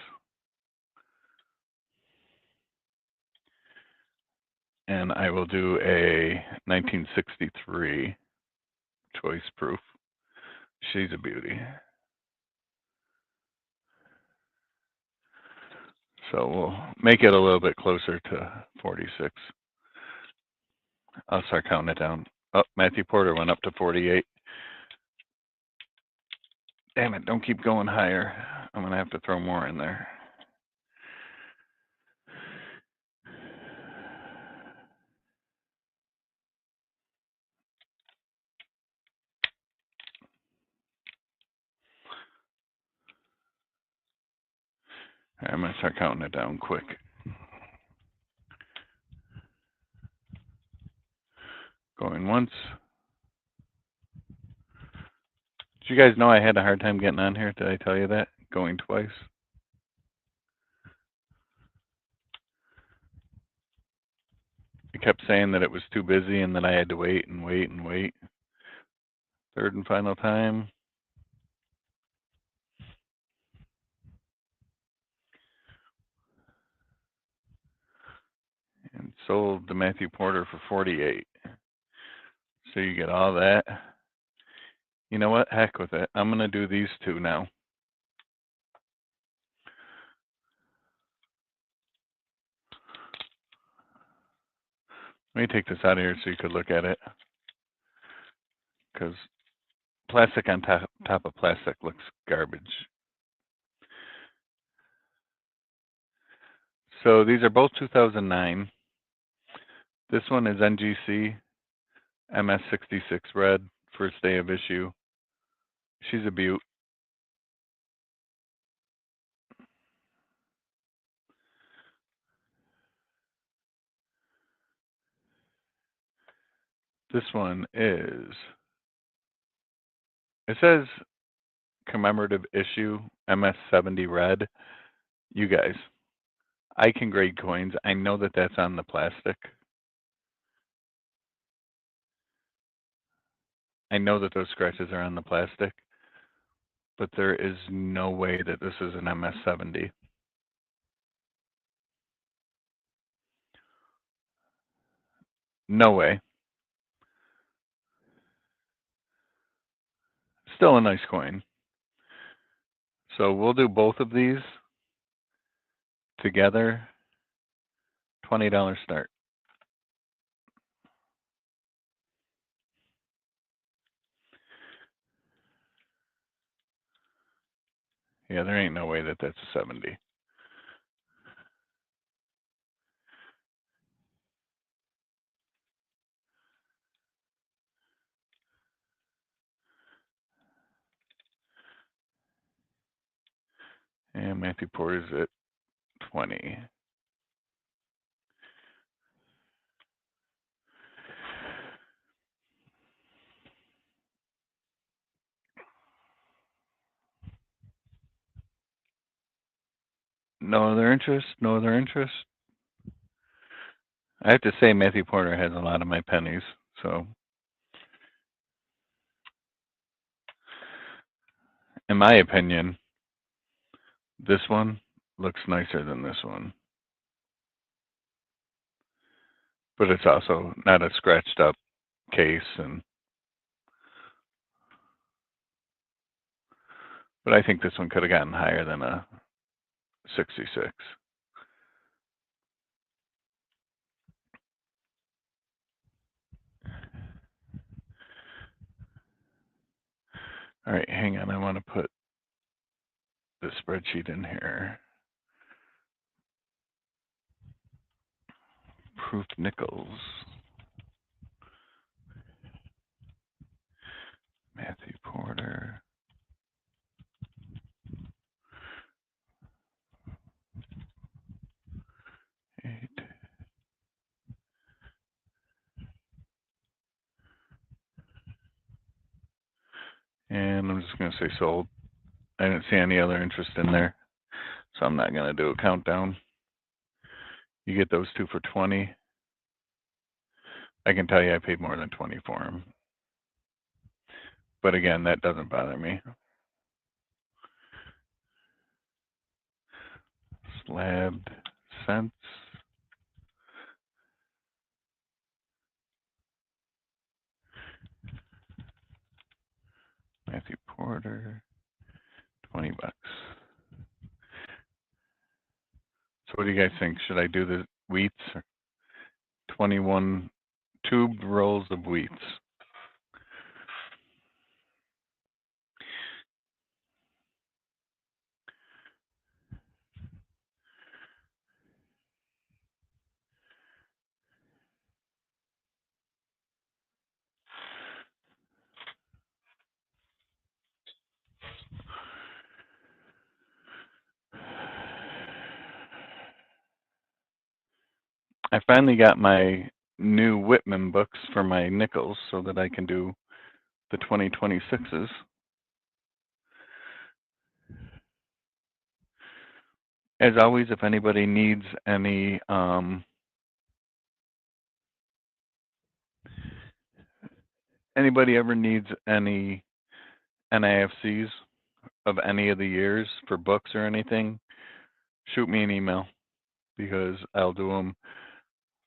And I will do a 1963 choice proof. She's a beauty. So we'll make it a little bit closer to 46. I'll start counting it down. Oh, Matthew Porter went up to 48. Damn it, don't keep going higher. I'm going to have to throw more in there. All right, I'm going to start counting it down quick. Going once. Did you guys know I had a hard time getting on here? Did I tell you that? Going twice. I kept saying that it was too busy and that I had to wait and wait and wait. Third and final time. And sold to Matthew Porter for 48. So you get all that. You know what? Heck with it. I'm going to do these two now. Let me take this out of here so you could look at it. Because plastic on top of plastic looks garbage. So these are both 2009. This one is NGC MS66 red, first day of issue. She's a beaut. This one is, it says commemorative issue MS70 red. You guys, I can grade coins. I know that that's on the plastic. I know that those scratches are on the plastic, but there is no way that this is an MS70. No way. Still a nice coin. So we'll do both of these together. $20 start. Yeah, there ain't no way that that's a 70. And Matthew Porter's at 20. No other interest? No other interest? I have to say Matthew Porter has a lot of my pennies, so in my opinion, this one looks nicer than this one. But it's also not a scratched up case, and but I think this one could have gotten higher than a 66. All right, hang on. I want to put the spreadsheet in here. Proof nickels. Matthew Porter. Eight. And I'm just going to say sold. I didn't see any other interest in there, so I'm not going to do a countdown. You get those two for 20. I can tell you I paid more than 20 for them. But again, that doesn't bother me. Slabbed cents. Matthew Porter, 20 bucks. So what do you guys think? Should I do the wheats? 21 tube rolls of wheats. I finally got my new Whitman books for my nickels so that I can do the 2026s. As always, if anybody needs any anybody ever needs any NIFCs of any of the years for books or anything, shoot me an email because I'll do them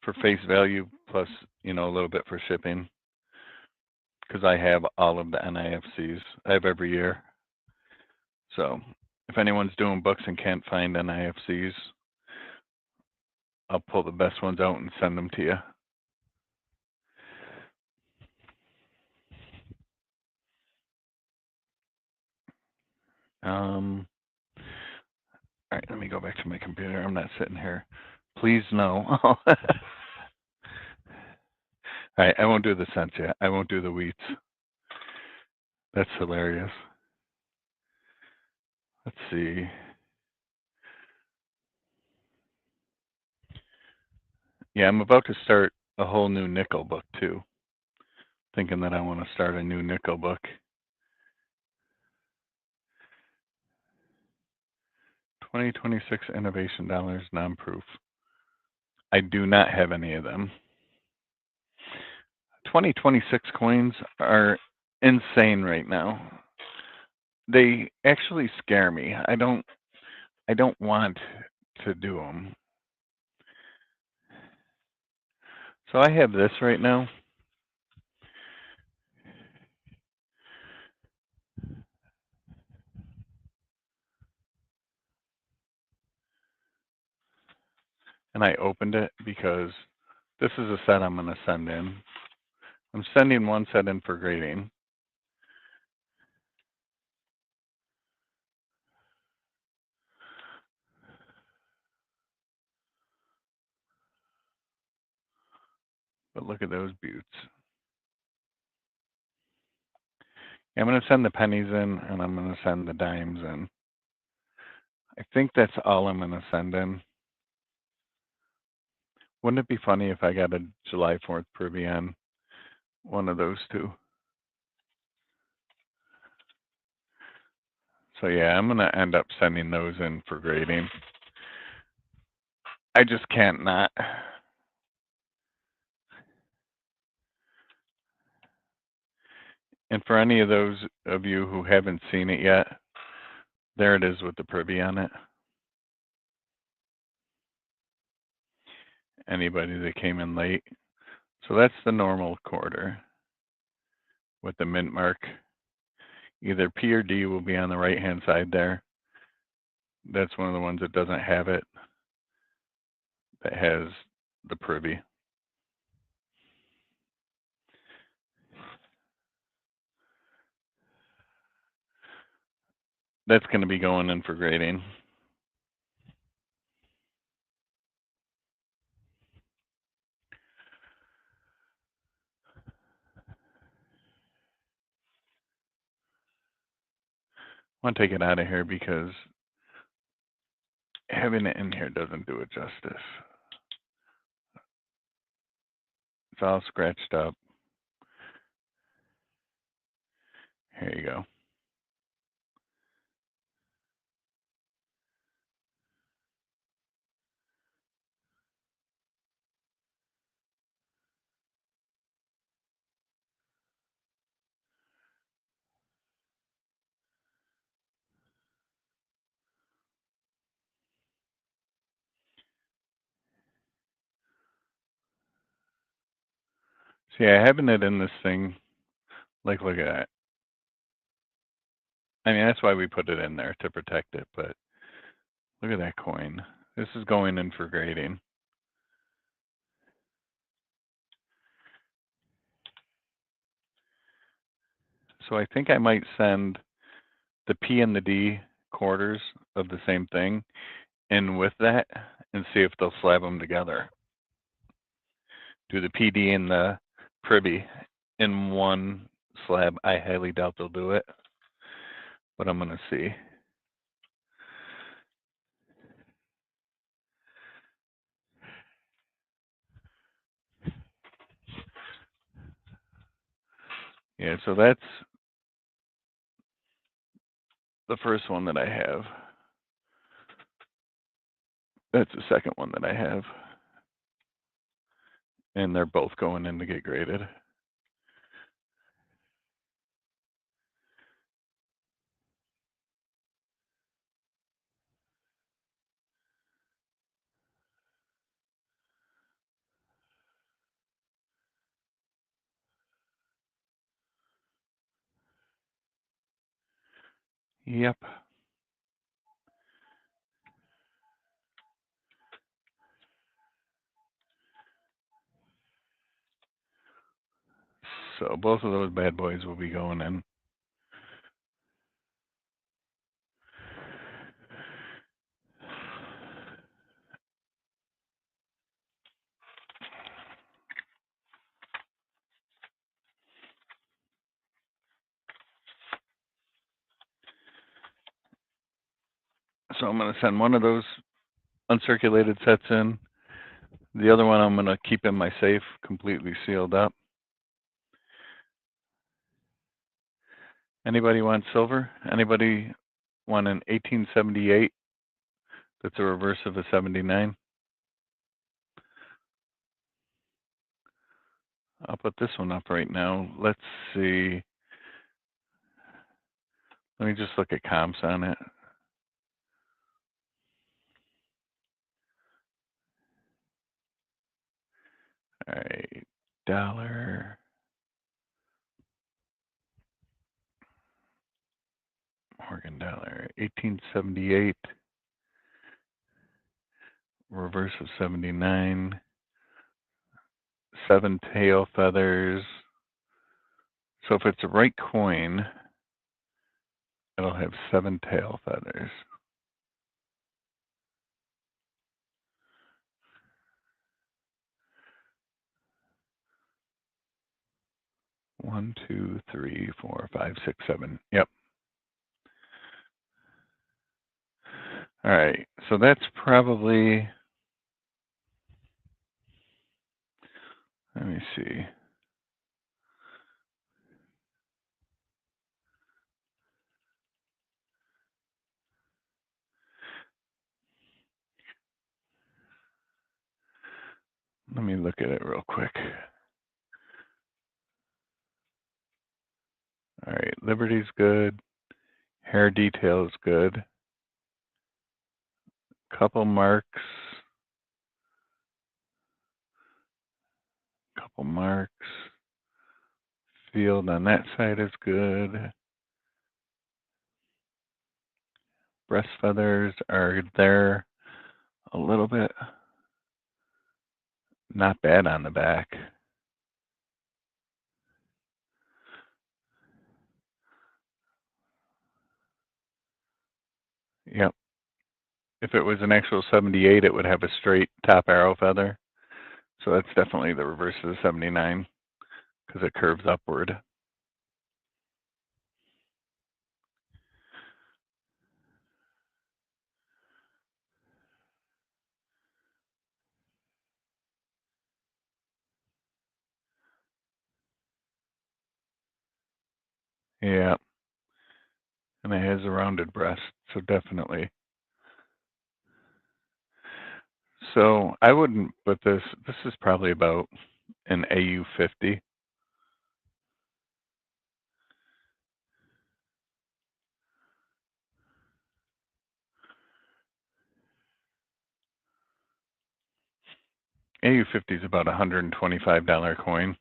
for face value plus, a little bit for shipping because I have all of the NIFCs. I have every year. So if anyone's doing books and can't find NIFCs, I'll pull the best ones out and send them to you. All right, let me go back to my computer. I'm not sitting here. Please no. All right, I won't do the cents yet. I won't do the wheats. That's hilarious. Let's see. Yeah, I'm about to start a whole new nickel book too. Thinking that I want to start a new nickel book. 2026 Innovation Dollars non-proof. I do not have any of them. 2026 coins are insane right now. They actually scare me. I don't want to do them. So I have this right now. And I opened it because this is a set I'm going to send in. I'm sending one set in for grading. But look at those buttes. I'm going to send the pennies in, and I'm going to send the dimes in. I think that's all I'm going to send in. Wouldn't it be funny if I got a July 4th privy on one of those two? So yeah, I'm going to end up sending those in for grading. I just can't not. And for any of those of you who haven't seen it yet, there it is with the privy on it. Anybody that came in late. So that's the normal quarter with the mint mark. Either P or D will be on the right-hand side there. That's one of the ones that doesn't have it, that has the privy. That's going to be going in for grading. I want to take it out of here because having it in here doesn't do it justice. It's all scratched up. Here you go. See, I having it in this thing, like, look at that. I mean, that's why we put it in there, to protect it, but look at that coin. This is going in for grading. So I think I might send the P and the D quarters of the same thing in with that and see if they'll slab them together. Do the PD and the privy in one slab. I highly doubt they'll do it, but I'm going to see. Yeah, so that's the first one that I have. That's the second one that I have. And they're both going in to get graded. Yep. So both of those bad boys will be going in. So I'm going to send one of those uncirculated sets in. The other one I'm going to keep in my safe, completely sealed up. Anybody want silver? Anybody want an 1878 that's a reverse of a 79? I'll put this one up right now. Let's see. Let me just look at comps on it. All right, dollar. Morgan dollar, 1878, reverse of 79, 7 tail feathers. So if it's a right coin, it'll have 7 tail feathers. One, two, three, 4, 5, 6, 7. Yep. All right. So that's probably, let me see. Let me look at it real quick. All right. Liberty's good. Hair detail is good. Couple marks. Couple marks. Field on that side is good. Breast feathers are there a little bit. Not bad on the back. If it was an actual 78, it would have a straight top arrow feather. So that's definitely the reverse of the 79 because it curves upward. Yeah, and it has a rounded breast, so definitely. So I wouldn't put this. This is probably about an AU 50. AU 50 is about $125 coin.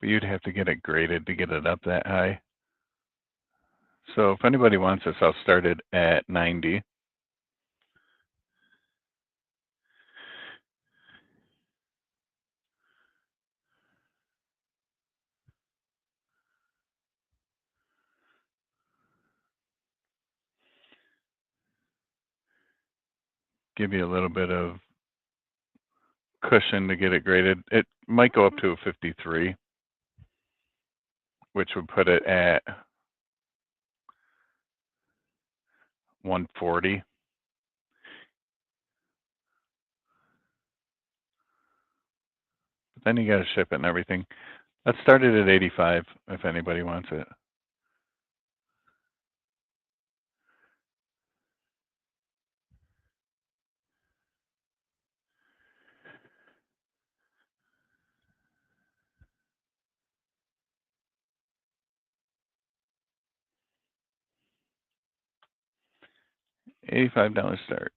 But you'd have to get it graded to get it up that high. So if anybody wants this, I'll start it at 90. Give you a little bit of cushion to get it graded. It might go up to a 53, which would put it at 140. But then you got to ship it and everything. Let's start it at 85 if anybody wants it. $85 start.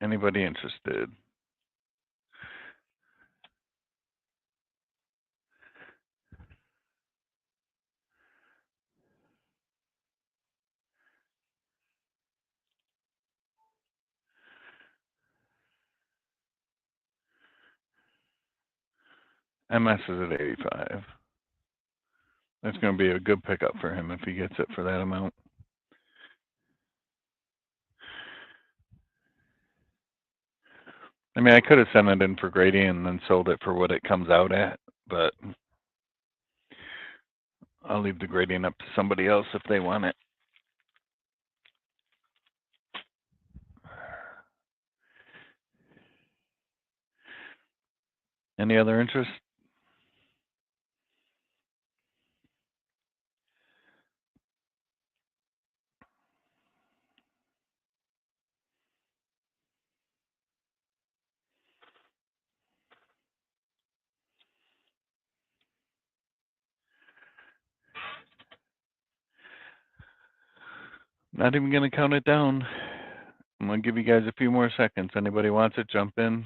Anybody interested? MS is at 85. That's going to be a good pickup for him if he gets it for that amount. I mean, I could have sent it in for grading and then sold it for what it comes out at, but I'll leave the grading up to somebody else if they want it. Any other interest? Not even going to count it down. I'm going to give you guys a few more seconds. Anybody wants it, jump in.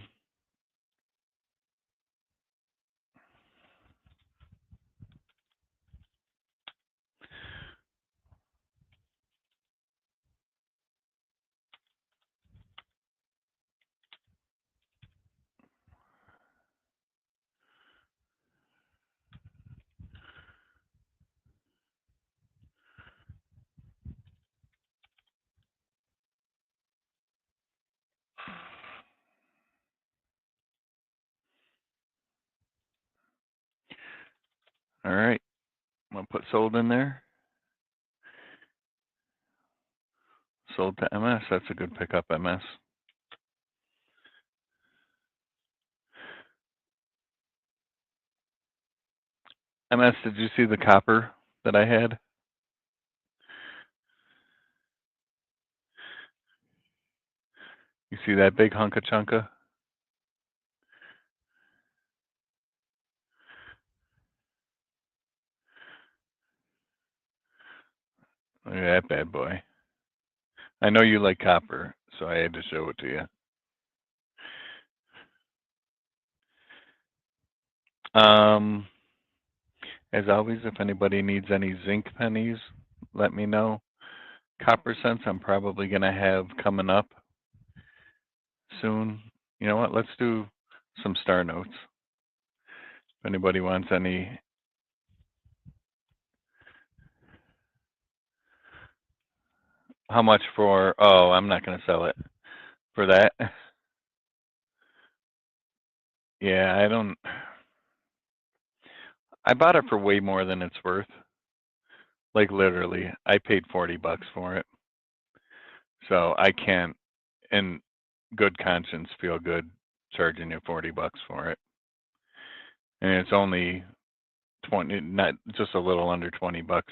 All right. I'm going to put sold in there. Sold to MS. That's a good pickup, MS. MS, did you see the copper that I had? You see that big hunk of chunka? Look at that bad boy. I know you like copper, so I had to show it to you. As always, if anybody needs any zinc pennies, let me know. Copper cents I'm probably going to have coming up soon. You know what? Let's do some star notes. If anybody wants any. How much for? Oh, I'm not going to sell it for that. Yeah, I don't. I bought it for way more than it's worth. Like literally, I paid $40 for it. So I can't, in good conscience, feel good charging you $40 for it. And it's only 20, not just a little under $20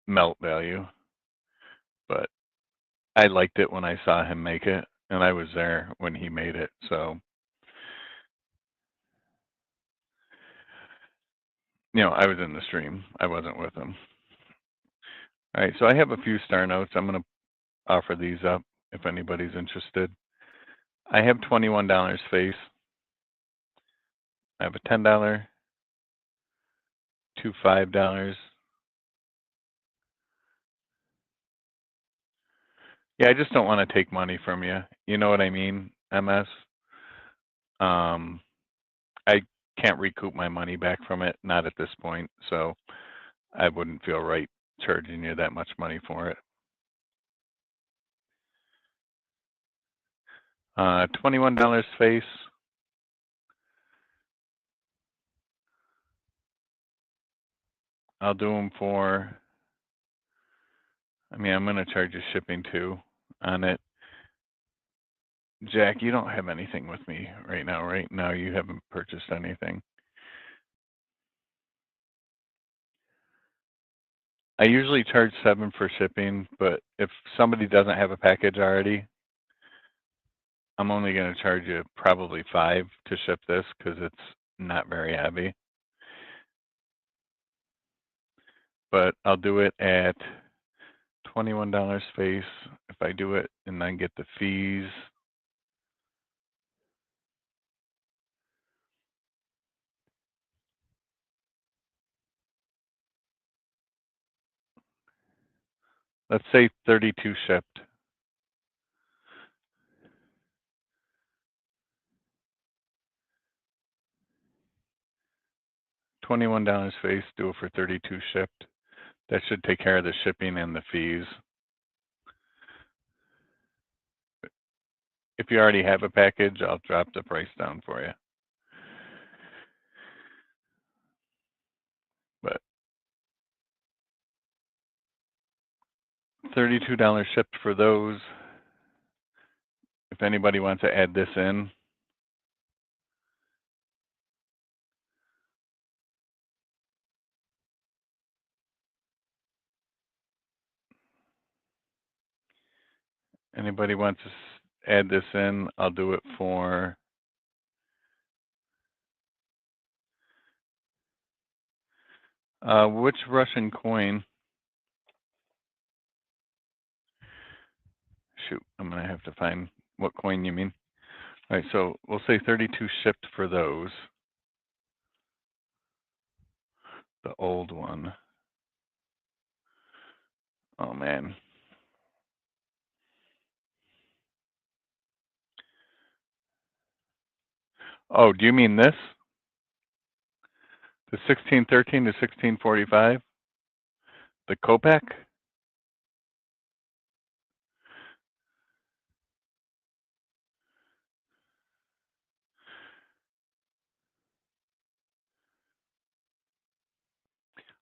melt value. But I liked it when I saw him make it, and I was there when he made it. So, I was in the stream. I wasn't with him. All right, so I have a few star notes. I'm going to offer these up if anybody's interested. I have $21 face. I have a $10, two $5. Yeah, I just don't want to take money from you. You know what I mean, MS? Um, I can't recoup my money back from it, not at this point. So I wouldn't feel right charging you that much money for it. $21 face. I'll do them for, I'm going to charge you shipping too on it. Jack, you don't have anything with me right now, right? No, you haven't purchased anything. I usually charge $7 for shipping, but if somebody doesn't have a package already, I'm only going to charge you probably $5 to ship this because it's not very heavy. But I'll do it at $21 face if I do it and then get the fees. Let's say 32 shipped. $21 face, do it for 32 shipped. That should take care of the shipping and the fees. If you already have a package, I'll drop the price down for you. But $32 shipped for those. If anybody wants to add this in, anybody wants to add this in, I'll do it for which Russian coin? Shoot, I'm going to have to find what coin you mean. All right, so we'll say 32 shipped for those. The old one. Oh, man. Oh, do you mean this? The 1613 to 1645? The Kopak?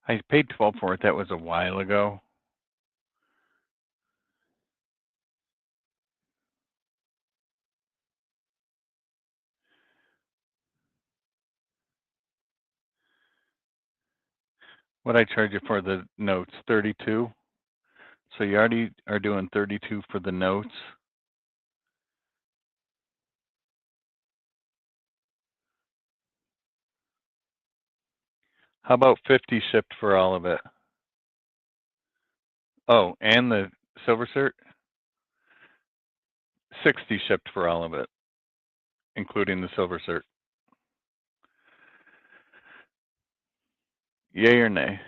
I paid 12 for it. That was a while ago. What I charge you for the notes? 32. So you already are doing 32 for the notes. How about 50 shipped for all of it? Oh, and the silver cert? 60 shipped for all of it, including the silver cert. Yay or nay?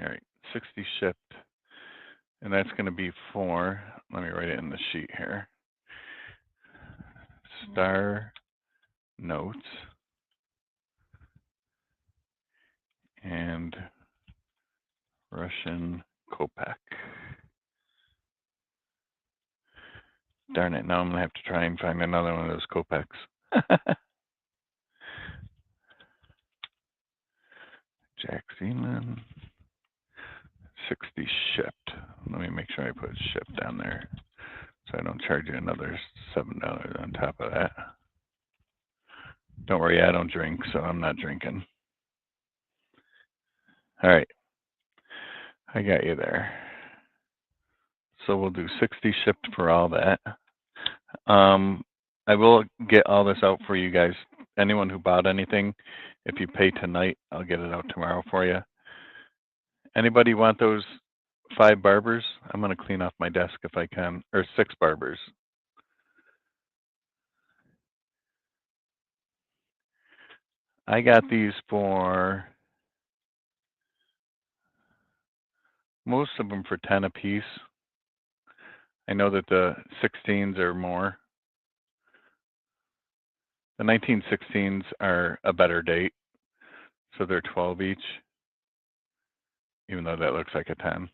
All right, 60 shipped. And that's going to be for, let me write it in the sheet here. Star Notes and Russian Kopak. Darn it, now I'm going to have to try and find another one of those Kopaks. Jack Zeman, 60 shipped. Let me make sure I put shipped down there so I don't charge you another $7 on top of that. Don't worry, I don't drink, so I'm not drinking. All right, I got you there. So we'll do 60 shipped for all that. I will get all this out for you guys. Anyone who bought anything, if you pay tonight, I'll get it out tomorrow for you. Anybody want those 5 barbers? I'm going to clean off my desk if I can, or 6 barbers. I got these for, most of them for 10 a piece. I know that the 16s are more. The 1916s are a better date, so they're 12 each, even though that looks like a 10.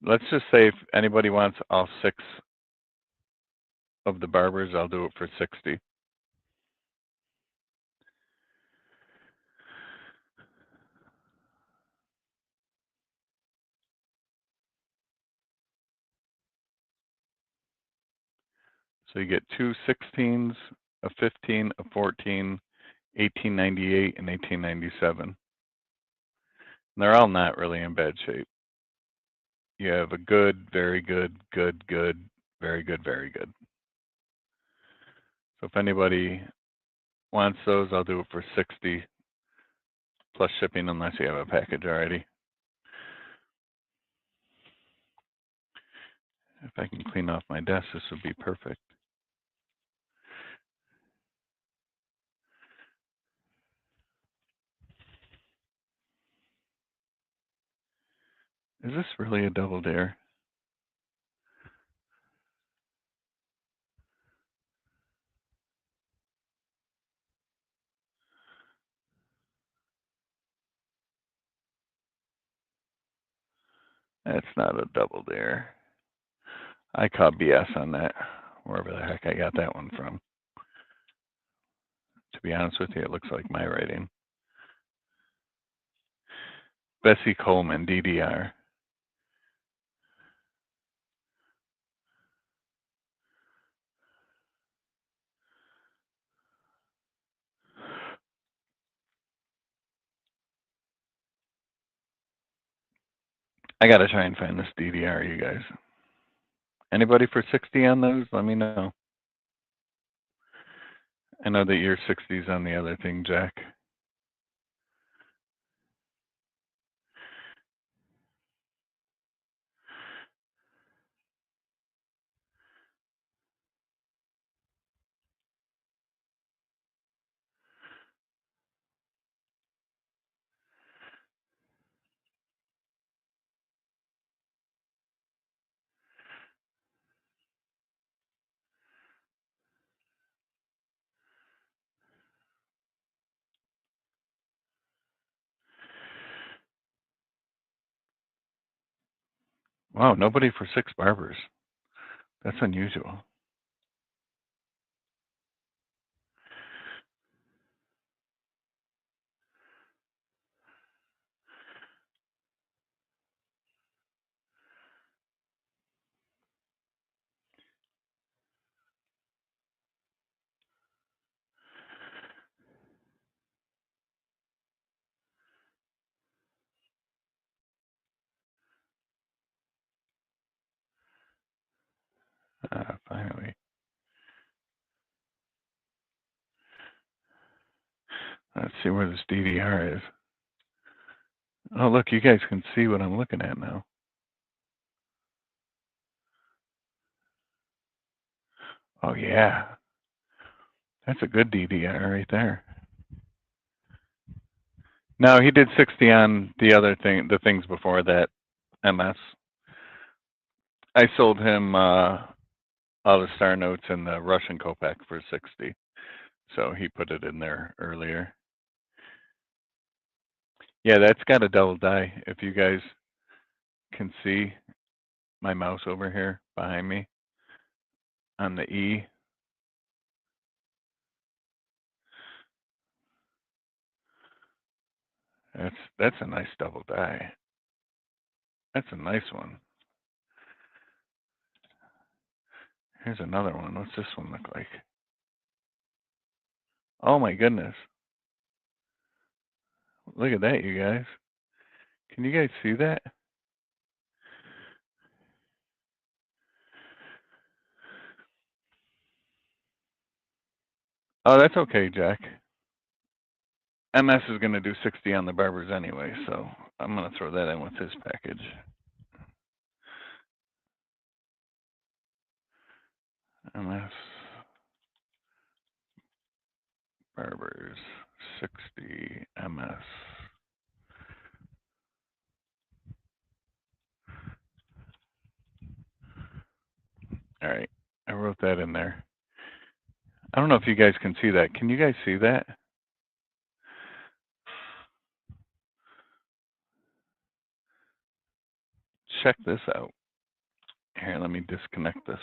Let's just say if anybody wants all 6 of the barbers, I'll do it for 60. So you get 2 16s, a 15, a 14, 1898, and 1897. And they're all not really in bad shape. You have a good, very good, good, good, very good, very good. So if anybody wants those, I'll do it for 60 plus shipping unless you have a package already. If I can clean off my desk, this would be perfect. Is this really a double dare? That's not a double dare. I call BS on that, wherever the heck I got that one from. To be honest with you, it looks like my writing. Bessie Coleman, DDR. I gotta try and find this DDR, you guys. Anybody for 60 on those? Let me know. I know that your 60's on the other thing, Jack. Wow, nobody for 6 barbers. That's unusual. Finally. Let's see where this DDR is. Oh, look, you guys can see what I'm looking at now. Oh, yeah. That's a good DDR right there. No, he did 60 on the other thing, the things before that, MS. I sold him all the Star Notes and the Russian Kopak for 60. So he put it in there earlier. Yeah, that's got a double die. If you guys can see my mouse over here behind me on the E. That's a nice double die. That's a nice one. Here's another one. What's this one look like? Oh my goodness. Look at that, you guys. Can you guys see that? Oh, that's okay, Jack. MS is going to do 60 on the Barbers anyway, so I'm going to throw that in with his package. MS Barbers 60 MS. All right, I wrote that in there. I don't know if you guys can see that. Can you guys see that? Check this out. Here, let me disconnect this.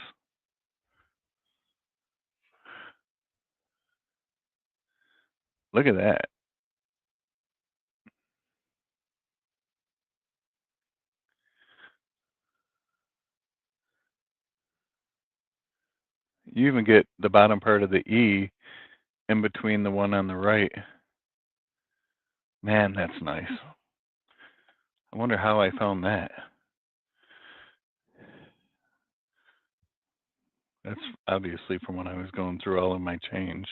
Look at that. You even get the bottom part of the E in between the one on the right. Man, that's nice. I wonder how I found that. That's obviously from when I was going through all of my change.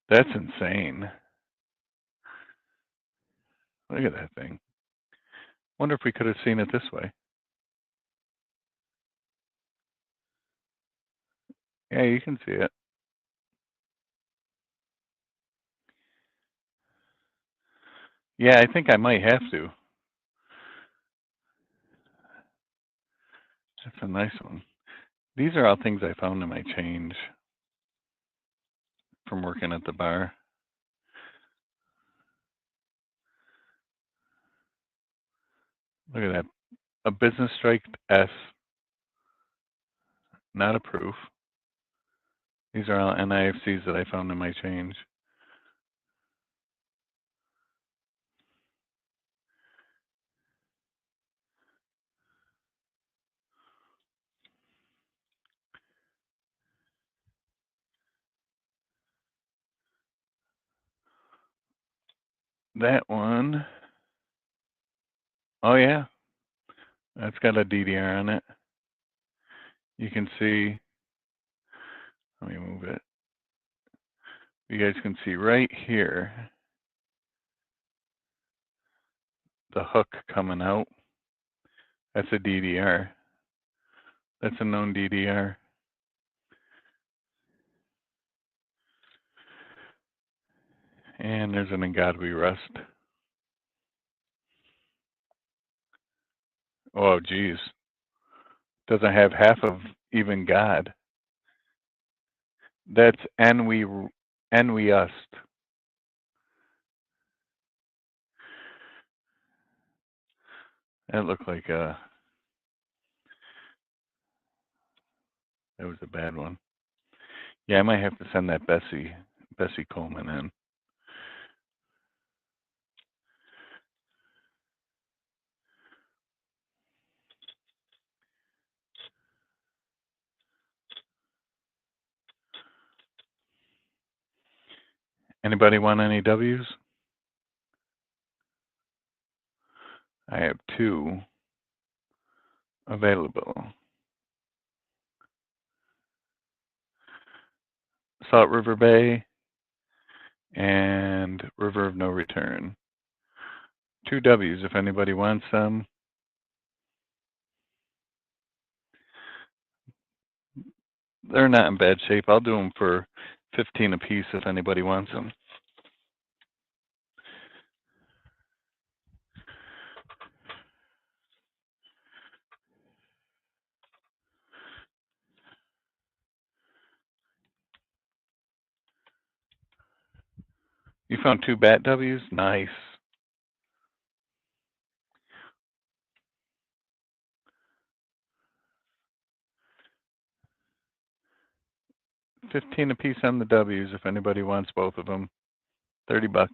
That's insane. Look at that thing. Wonder if we could have seen it this way. Yeah, you can see it. Yeah, I think I might have to. That's a nice one. These are all things I found in my change from working at the bar. Look at that. A business strike S, not a proof. These are all NIFCs that I found in my change. That one, oh yeah, that's got a DDR on it. You can see, let me move it. You guys can see right here, the hook coming out. That's a DDR. That's a known DDR. And there's an In God We Rest. Oh, geez. Doesn't have half of even God. That's and we Ust. That looked like that was a bad one. Yeah, I might have to send that Bessie Coleman in. Anybody want any W's? I have 2 available. Salt River Bay and River of No Return. 2 W's if anybody wants them. They're not in bad shape. I'll do them for 15 a piece if anybody wants them. You found 2 bat W's? Nice. $15 a piece on the W's if anybody wants both of them. $30. I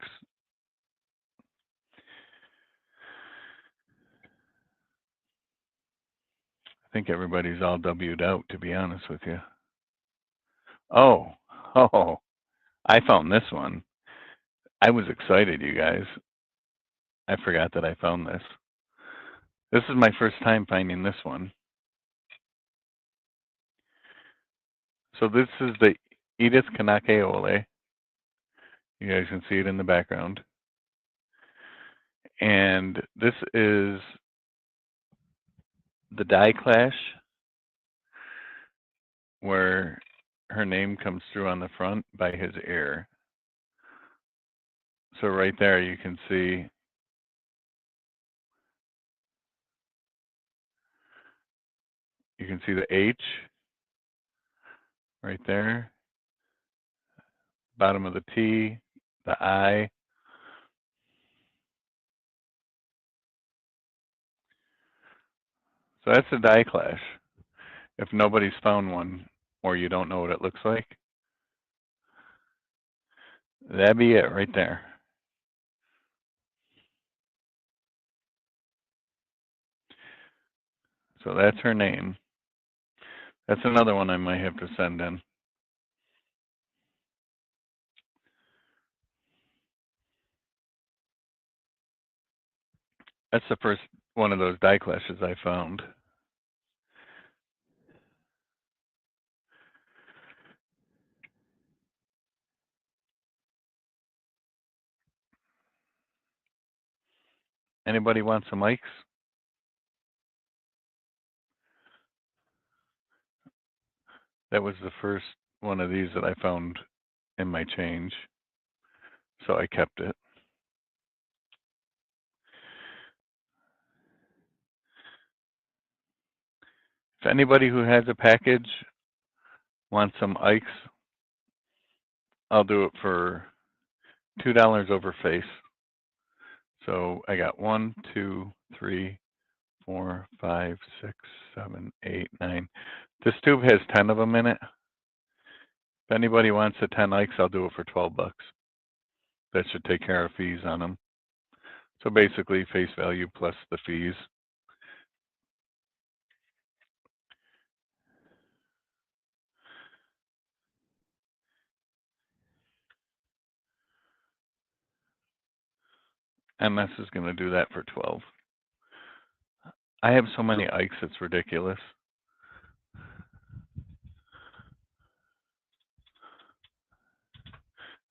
think everybody's all W'd out, to be honest with you. Oh, oh, I found this one. I was excited, you guys. I forgot that I found this. This is my first time finding this one. So this is the Edith Kanake Ole. You guys can see it in the background. And this is the die clash where her name comes through on the front by his ear. So right there you can see the H right there, bottom of the T, the I. So that's a die clash. If nobody's found one or you don't know what it looks like, that'd be it right there. So that's her name. That's another one I might have to send in. That's the first one of those die clashes I found. Anybody want some mics? That was the first one of these that I found in my change, so I kept it. If anybody who has a package wants some Ikes, I'll do it for $2 over face. So I got 1, 2, 3, 4, 5, 6, 7, 8, 9. This tube has 10 of them in it. If anybody wants the 10 Ikes, I'll do it for $12. That should take care of fees on them. So basically face value plus the fees. MS is going to do that for 12. I have so many Ikes, it's ridiculous.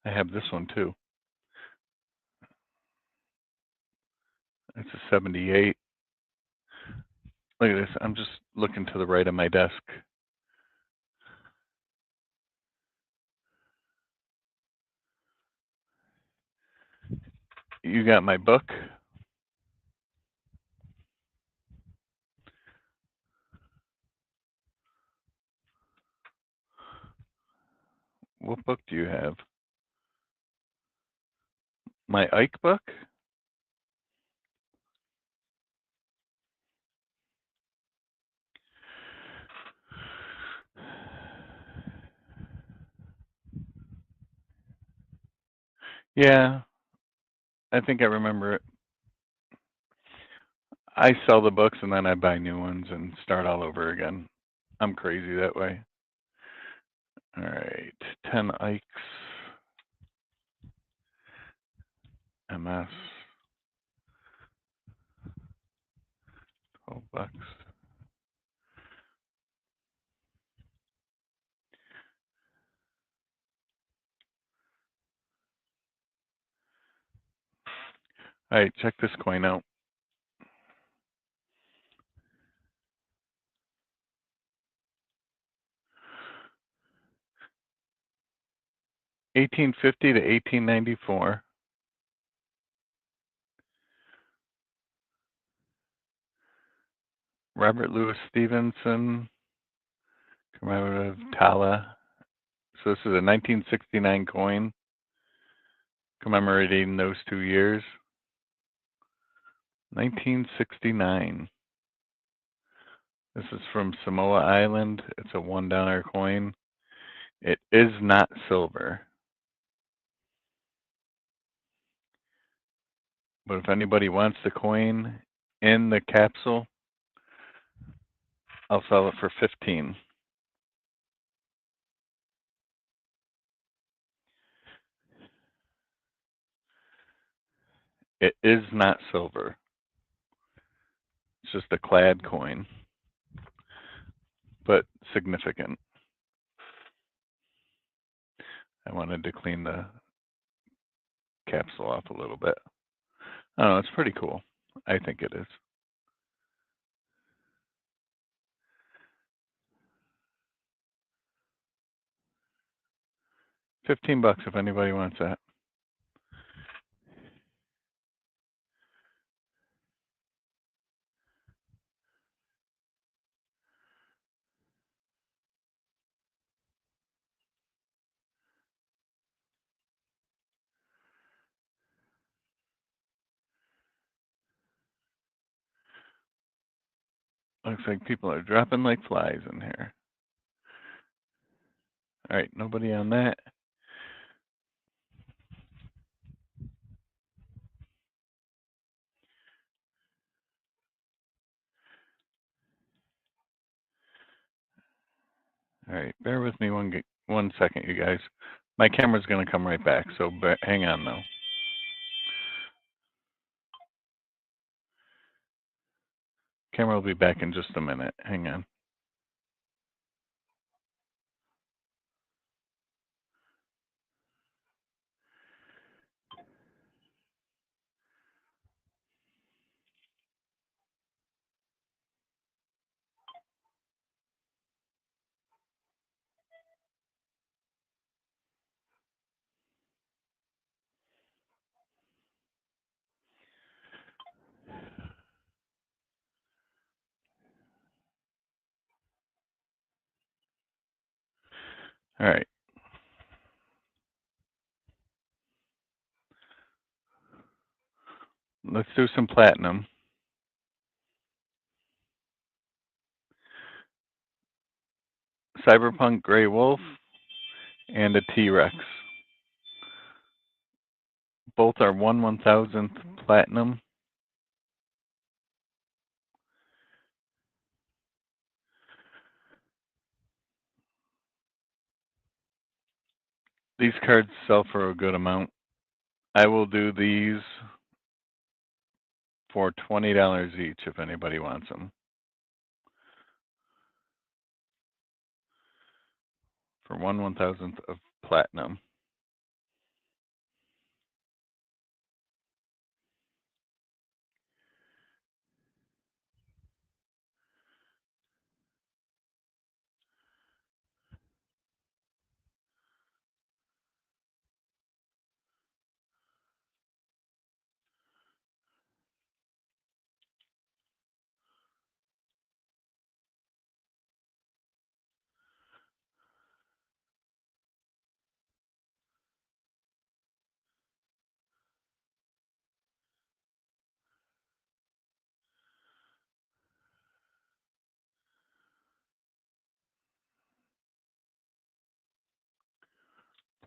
I have this one too. It's a 78. Look at this. I'm just looking to the right of my desk. You got my book? What book do you have? My Ike book? Yeah, I think I remember it. I sell the books and then I buy new ones and start all over again. I'm crazy that way. All right, 10 Ikes. MS. $12. All right, check this coin out. $18.50 to $18.94. Robert Louis Stevenson, commemorative Tala. So this is a 1969 coin. commemorating those 2 years. 1969. This is from Samoa Island. It's a $1 coin. It is not silver. But if anybody wants the coin in the capsule, I'll sell it for 15. It is not silver. It's just a clad coin, but significant. I wanted to clean the capsule off a little bit. Oh, it's pretty cool. I think it is. 15 bucks if anybody wants that. Looks like people are dropping like flies in here. All right, nobody on that. All right, bear with me one second, you guys. My camera's going to come right back, so hang on though. Camera will be back in just a minute. Hang on. All right. Let's do some platinum. Cyberpunk Grey Wolf and a T-Rex. Both are 1/1000th platinum. These cards sell for a good amount. I will do these for $20 each if anybody wants them. For 1/1000th of platinum.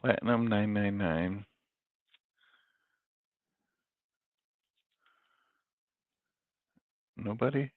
Platinum 999. Nobody?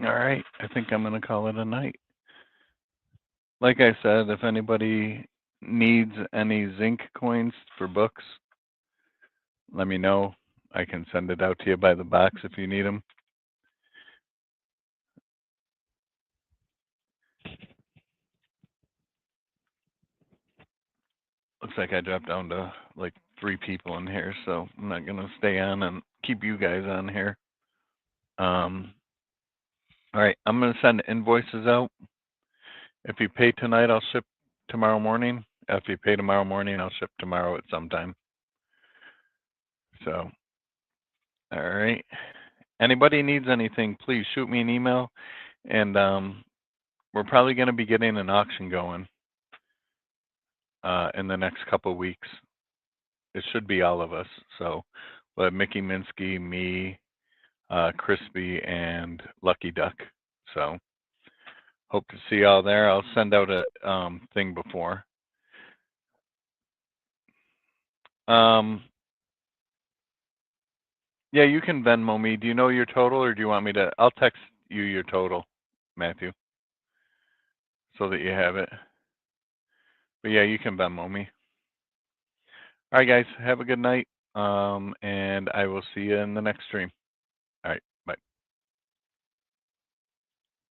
All right, I think I'm going to call it a night. Like I said, if anybody needs any zinc coins for books, let me know. I can send it out to you by the box if you need them. Looks like I dropped down to like 3 people in here, so I'm not gonna stay on and keep you guys on here. All right, I'm gonna send invoices out. If you pay tonight, I'll ship tomorrow morning. If you pay tomorrow morning, I'll ship tomorrow at some time. So, all right. Anybody needs anything, please shoot me an email, and we're probably going to be getting an auction going in the next couple of weeks. It should be all of us. So we'll have Mickey Minsky, me, Crispy, and Lucky Duck. So hope to see y'all there. I'll send out a thing before. Yeah, you can Venmo me. Do you know your total, or do you want me to? I'll text you your total, Matthew, so that you have it. But yeah, you can Venmo me. All right, guys, have a good night, and I will see you in the next stream. All right.